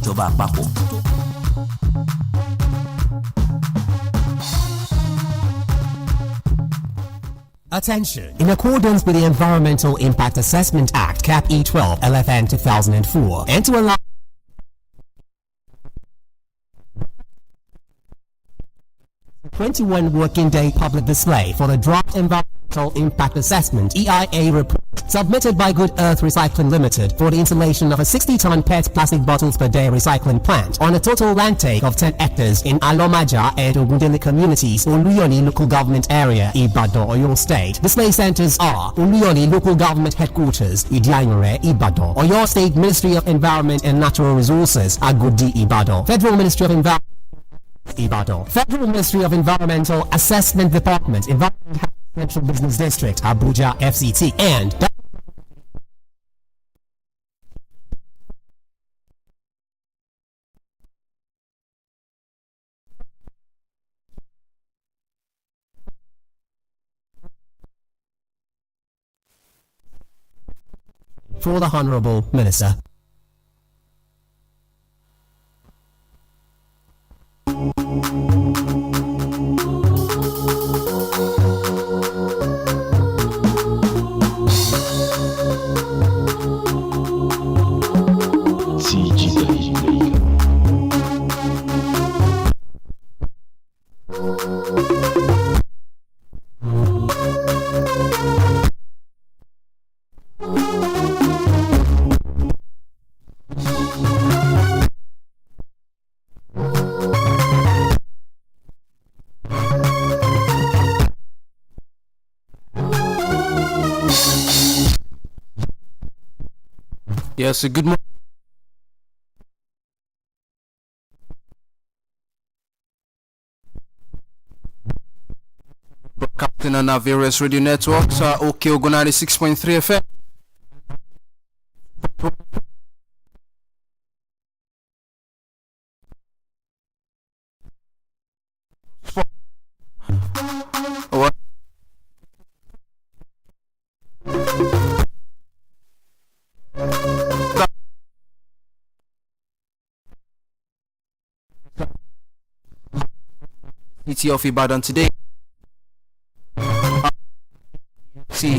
ìjọba àpapọ̀. Attention! In accordance with the Environmental Impact Assessment Act, Cap E12, LFN 2004, and to allow 21 working day public display for the draft Environmental Impact Assessment EIA report submitted by Good Earth Recycling Limited for the installation of a 60-ton PET plastic bottles per day recycling plant on a total land take of 10 hectares in Alomaja and Ogundele communities, Oluyole local government area, Ibadan, Oyo State. Display centers are Oluyole local government headquarters, Idianyore, Ibadan, Oyo State Ministry of Environment and Natural Resources, Agodi, Ibadan, Federal Ministry of Environment, Ibadan, Federal Ministry of Environmental Assessment Department, Environment Central Business District, Abuja, FCT, and for the Honorable Minister. Yes, good morning. on our various radio networks. OK Ogun 96.3 FM. City of Ibadan today. See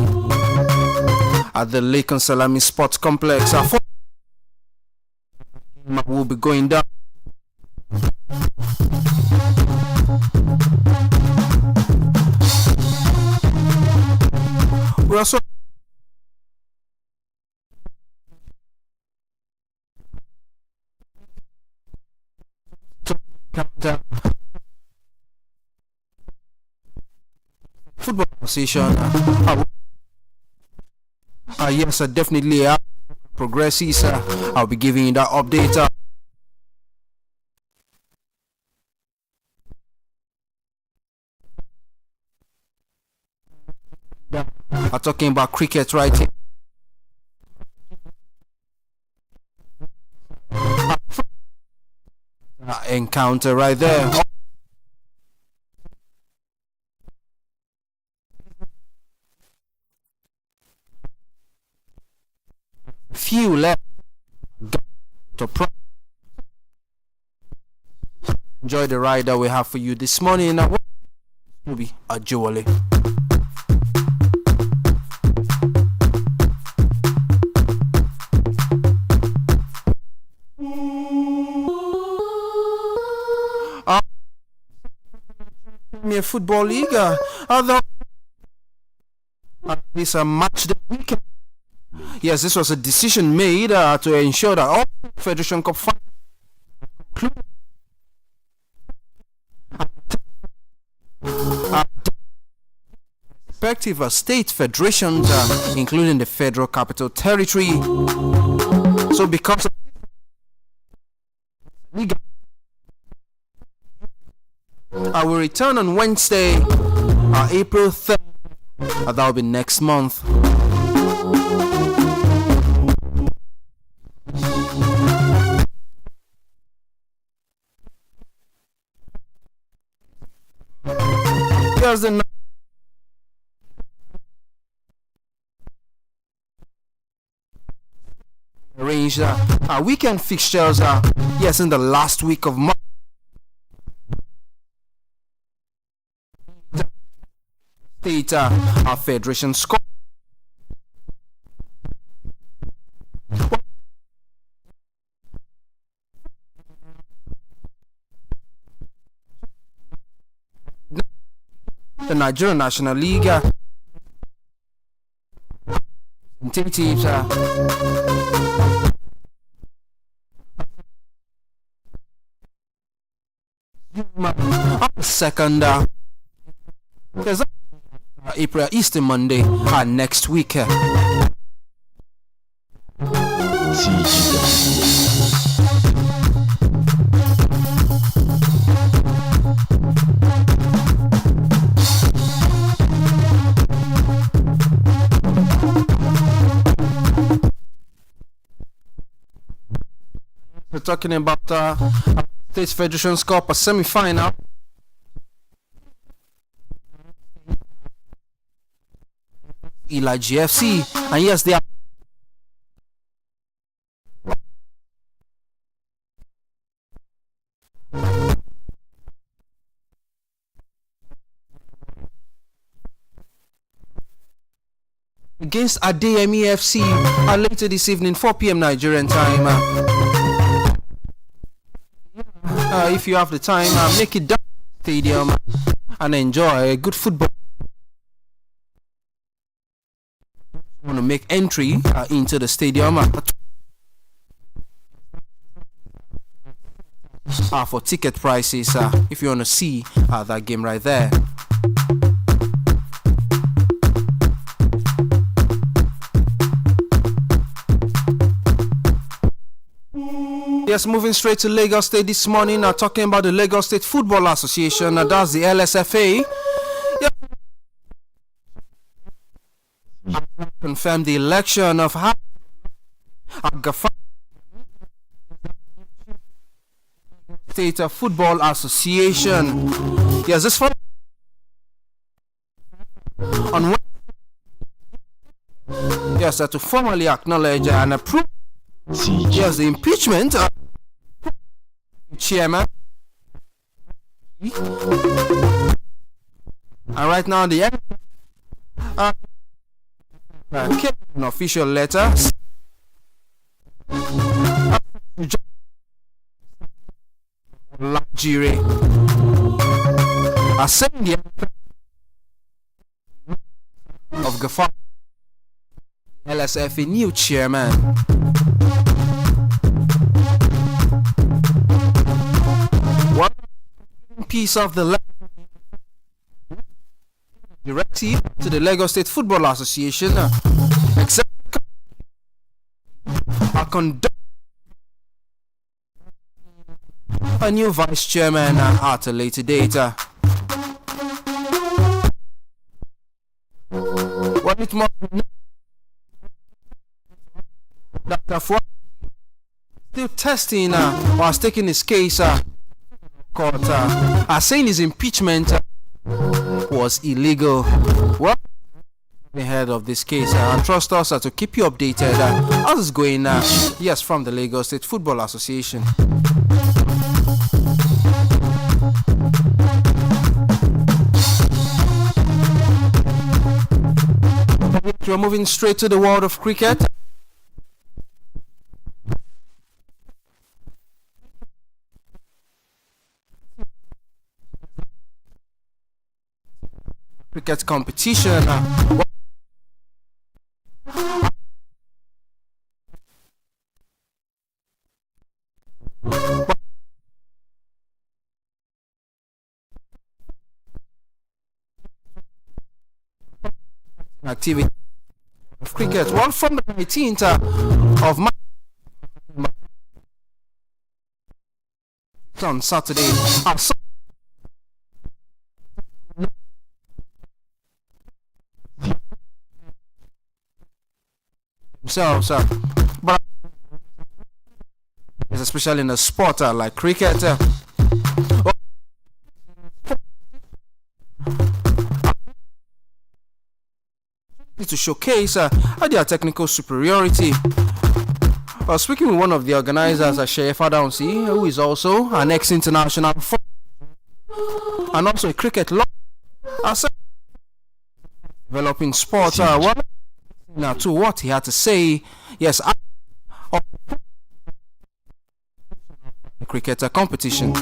at the Lake and Salami Sports Complex. Will be going down. We also Football Association. Yes, definitely. Progresses. I'll be giving you that update. I'm talking about cricket right here. Encounter right there. Few left to enjoy the ride that we have for you this morning. Will be a jewelry. Premier Football League. This match the weekend. Yes, this was a decision made to ensure that all Federation Cup finals respective state federations, including the Federal Capital Territory. So because of I will return on Wednesday, April 3rd. That will be next month. Here's the arranged weekend fixtures. Yes, in the last week of March. State our federation score. The Nigerian National League teams second April Easter Monday next week. We're talking about State Federation Cup, a semi-final. Eli GFC, and yes, they are against Adeyemi FC later this evening, 4 p.m. Nigerian time. If you have the time, make it down to the stadium and enjoy a good football. Want to make entry into the stadium for ticket prices if you want to see that game right there. Yes, moving straight to Lagos State this morning, talking about the Lagos State Football Association, that's the LSFA. confirmed the election of Agafa State Football Association. Yes, this for on yes, to formally acknowledge and approve yes the impeachment of chairman. And right now the an official letter Nigeria are saying the of Gafar LSF a new chairman. One piece of the directive to the Lagos State Football Association except conduct a new vice chairman at a later date. What it must Dr. Fuad still testing was taking his case court saying his impeachment was illegal. Well, ahead of this case and trust us to keep you updated as it's going yes, from the Lagos State Football Association. We're moving straight to the world of cricket. Cricket competition. Activity of cricket. Well, from the 19th of March on Saturday. But especially in a sport like cricket. To showcase their technical superiority. Speaking with one of the organizers, Sheye Fadaunsi, who is also an ex-international and also a cricket lawyer, developing sport. Now to what he had to say, yes, the cricket competition.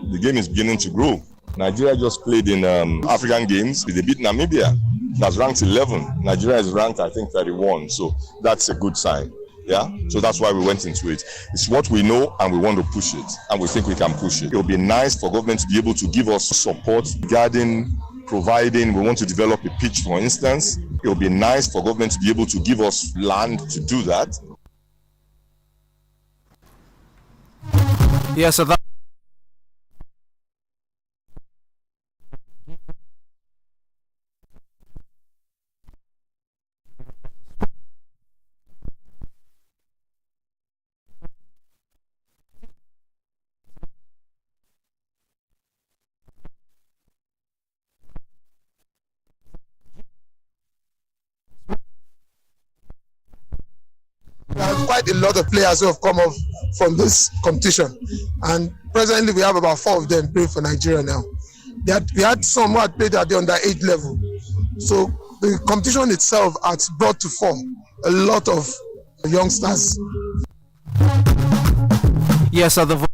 The game is beginning to grow. Nigeria just played in African Games. They beat Namibia. That's ranked 11. Nigeria is ranked, I think, 31. So that's a good sign. Yeah. So that's why we went into it. It's what we know and we want to push it. And we think we can push it. It will be nice for government to be able to give us support regarding providing. We want to develop a pitch, for instance. It will be nice for government to be able to give us land to do that. Yes, so that quite a lot of players who have come off from this competition, and presently we have about 4 of them playing for Nigeria now. We had some who had played at the under-8 level, so the competition itself has brought to form a lot of youngsters. Yes, so the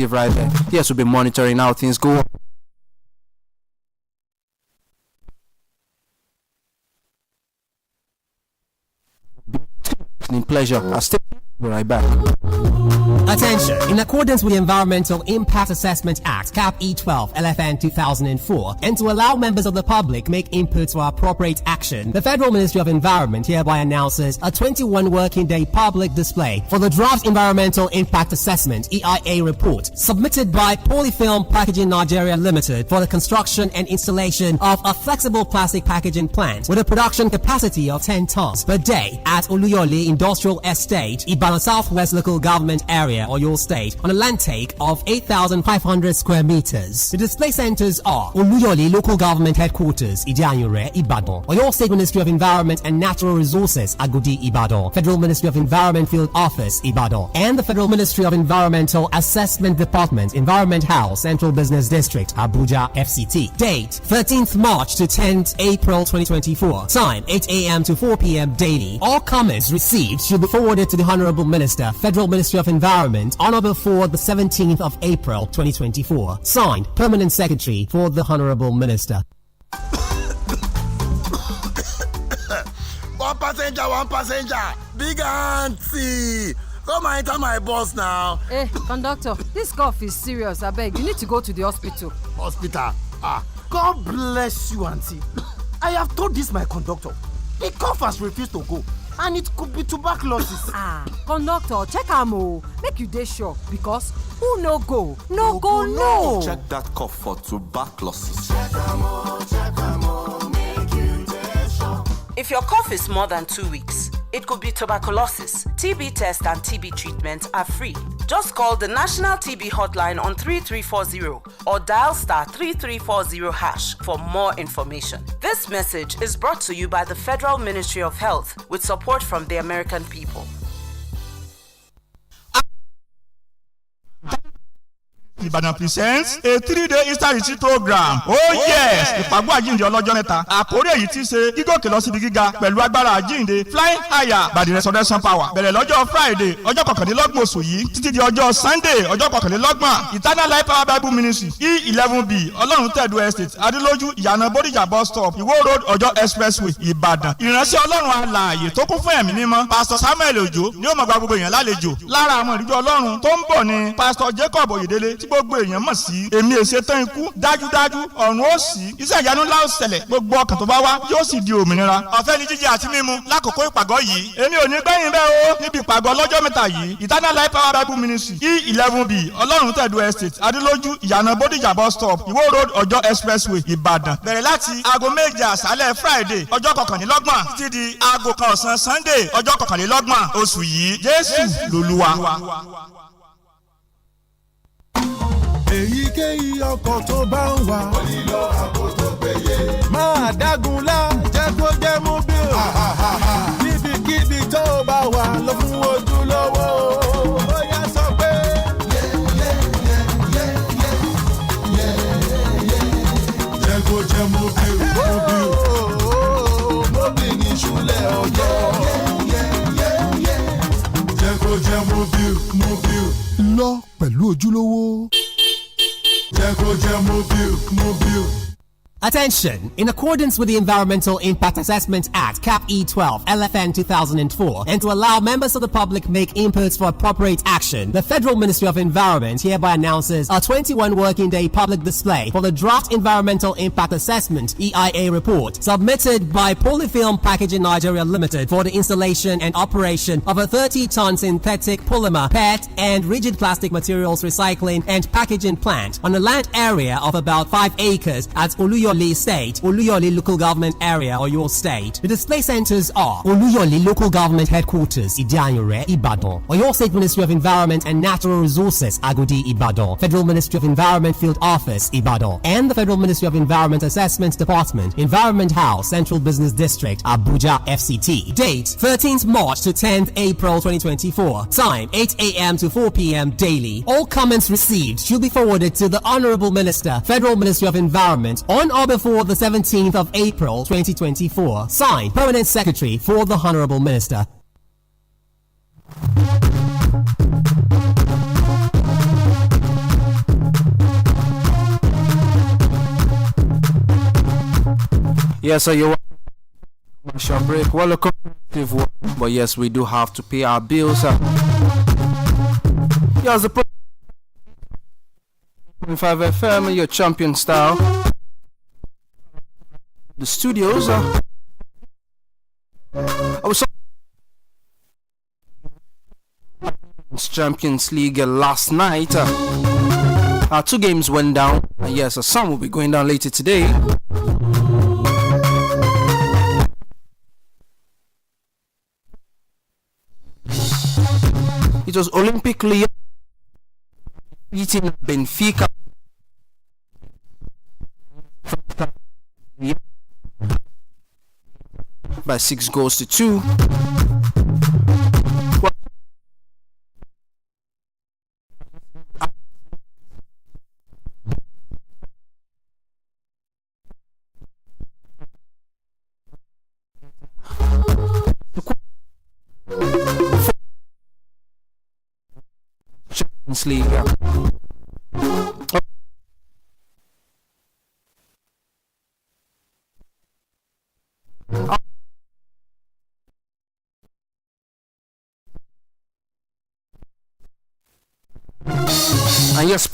right there. Yes, we'll be monitoring how things go. listening. Pleasure. I'll stay right back. Attention! In accordance with the Environmental Impact Assessment Act, Cap E12, LFN 2004, and to allow members of the public make inputs for appropriate action, the Federal Ministry of Environment hereby announces a 21 working day public display for the Draft Environmental Impact Assessment EIA report submitted by Polyfilm Packaging Nigeria Limited for the construction and installation of a flexible plastic packaging plant with a production capacity of 10 tons per day at Oluyole Industrial Estate, Ibadan Southwest Local Government Area, Oyo State, on a land take of 8,500 square meters. The display centers are Oluyole Local Government Headquarters, Idianyure, Ibadan, Oyo State Ministry of Environment and Natural Resources, Agodi, Ibadan, Federal Ministry of Environment Field Office, Ibadan, and the Federal Ministry of Environmental Assessment Department, Environment House, Central Business District, Abuja, FCT. Date 13th March to 10th April 2024. Time 8 a.m. to 4 p.m. daily. All comments received should be forwarded to the Honorable Minister, Federal Ministry of Environment, on or before the 17th of April 2024. Signed, Permanent Secretary for the Honorable Minister. One passenger, big auntie. Come and enter my bus now. Hey, conductor, this cough is serious. I beg, you need to go to the hospital. Hospital? God bless you, auntie. I have told this my conductor. The cough has refused to go. And it could be tuberculosis. Conductor, check am o. Make you dey sure because who no go, no go, no. Check that cough for tuberculosis. Check am o, make you dey sure. If your cough is more than 2 weeks, it could be tuberculosis. TB test and TB treatment are free. Just call the National TB Hotline on 3340 or dial *3340# for more information. This message is brought to you by the Federal Ministry of Health with support from the American people. Ibadan presents a 3-day Easter retreat program. Oh yes! Ìpàgọ́ àjíǹde ọlọ́jọ́ mẹ́ta. Àkórí èyí tí ṣe gígòkè lọ síbi gíga pẹ̀lú agbára àjíǹde flying higher by the resurrection power. Bẹ̀rẹ̀ lọ́jọ́ Friday ọjọ́ kọkànlélọ́gbọ̀n oṣù yìí títí di ọjọ́ Sunday ọjọ́ kọkànlélọ́gbọ̀n. Eternal Life Power Bible Ministry E11B Ọlọ́run Tẹ̀dú Estate Adélójú Ìyànà Bódìjà bus stop Ìwó Road Ọjọ́ Expressway Ìbàdàn. Ìránṣẹ́ Ọlọ́run alààyè tó kún fún ẹ̀mí mímọ́ Pastor Samuel Ojo ni ó máa gba gbogbo èèyàn lálejò. Lára àwọn ìrìnàjò Ọlọ́run tó ń bọ̀ ni Pastor Jacob Oyèdélé tí gbogbo èèyàn mọ̀ sí èmi èsè tán ikú dájúdájú ọ̀run ó sì iṣẹ́ ìyanu ńlá ó ṣẹlẹ̀ gbogbo ọkàn tó bá wá yóò sì di òmìnira ọ̀fẹ́ ní jíjẹ àti mímu lákòókò ìpàgọ́ yìí èmi ò ní gbẹ̀yìn bẹ́ẹ̀ o níbi ìpàgọ́ lọ́jọ́ mẹ́ta yìí Eternal Life Power Bible Ministry E11B Ọlọ́run Tẹ̀dú Estate Adélójú Ìyànà Bódìjà bus stop Ìwó Road Ọjọ́ Expressway Ìbàdàn bẹ̀rẹ̀ láti aago 7 àṣálẹ́ Friday ọjọ́ kọkànlélọ́gbọ̀n títí di aago 1 ọ̀sán Sunday ọjọ́ kọkànlélọ́gbọ̀n oṣù yìí Jésù lolúwa. Èyíkéyìí ọkọ̀ tó bá ń wà. Ó nílò ààbò tó péye. Máa dágun lá jẹ́ kó jẹ́ mobile. Níbikíbi tó bá wà lọ fún ojúlówó. Ó yá sọ pé. Jẹ́ kó jẹ́ mobile. Mobile ní ìṣúlẹ̀ ọjọ́. Jẹ́ kó jẹ́ mobile. Lọ pẹ̀lú ojúlówó. Attention! In accordance with the Environmental Impact Assessment Act, Cap E12, LFN 2004, and to allow members of the public make inputs for appropriate action, the Federal Ministry of Environment hereby announces a 21 working day public display for the Draft Environmental Impact Assessment EIA report submitted by Polyfilm Packaging Nigeria Limited for the installation and operation of a 30-ton synthetic polymer, PET, and rigid plastic materials recycling and packaging plant on a land area of about 5 acres at Oluyole State, Oluyole Local Government Area, Oyo State. The display centers are Oluyole Local Government Headquarters, Idianyure, Ibadan, Oyo State Ministry of Environment and Natural Resources, Agodi, Ibadan, Federal Ministry of Environment Field Office, Ibadan, and the Federal Ministry of Environment Assessment Department, Environment House, Central Business District, Abuja, FCT. Date 13th March to 10th April 2024. Time 8 a.m. to 4 p.m. daily. All comments received should be forwarded to the Honorable Minister, Federal Ministry of Environment, on or before the 17th of April 2024. Signed, Permanent Secretary for the Honorable Minister. Yes, so you're Short break. Well, but yes, we do have to pay our bills. Yes, the 5 FM, your champion style. The studios. I was Champions League last night. 2 games went down. Yes, some will be going down later today. It was Olympic Lyon beating Benfica by 6 goals to 2. Champions League. And yes,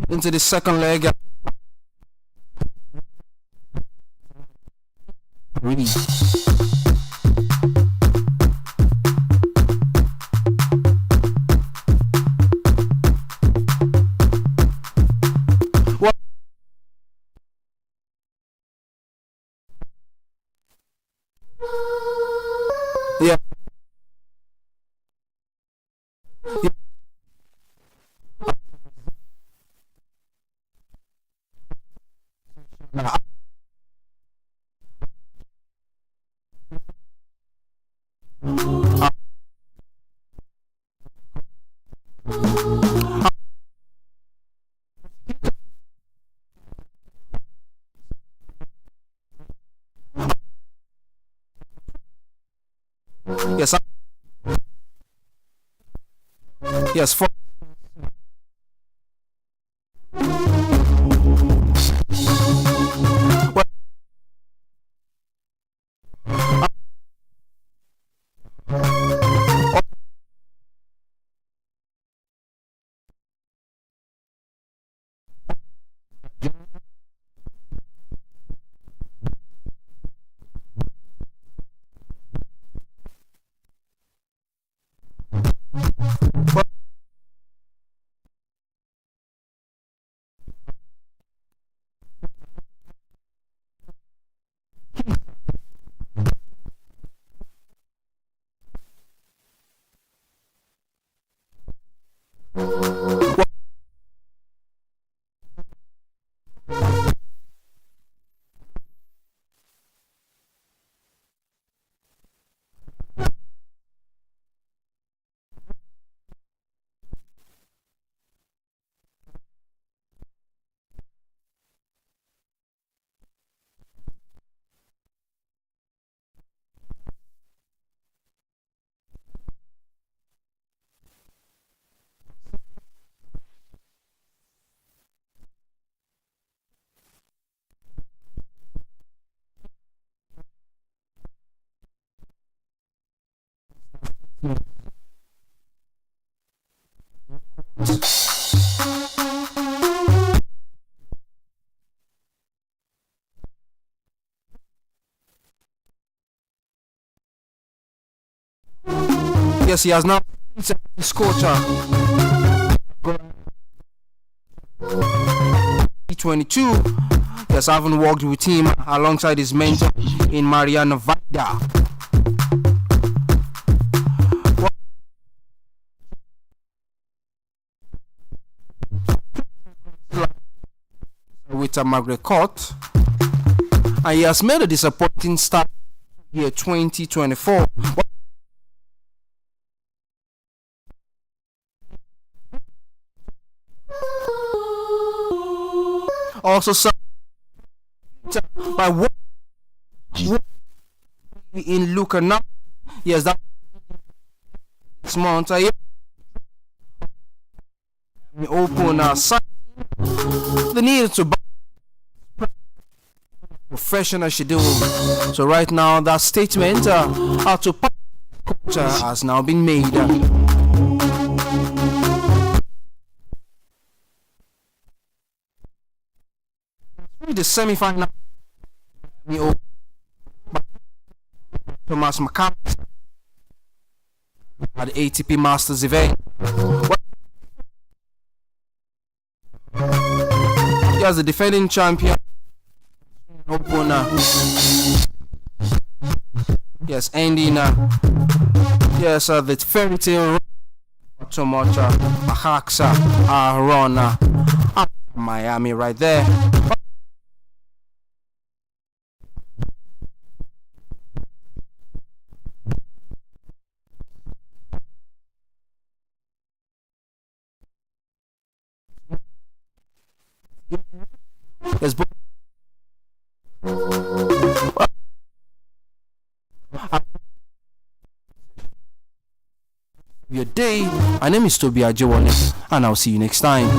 into the second leg. Really. What? Yeah. Yes. Yes. For what? Yes, he has now scored 22. Yes, I haven't worked with him alongside his mentor in Mariano Vida. With a Margaret Court, and he has made a disappointing start here 2024. Also, by what in Luca now, yes, that this month I open a site. needed to buy professional schedule. So right now, that statement to culture has now been made. The semi-final, Thomas McCann at the ATP Masters event. He has the defending champion opener. Yes, ending. Yes, the fairy tale. So much. Ahaxa, Arona, Miami, right there. Yes, your day. My name is Toby Ajewole, and I'll see you next time.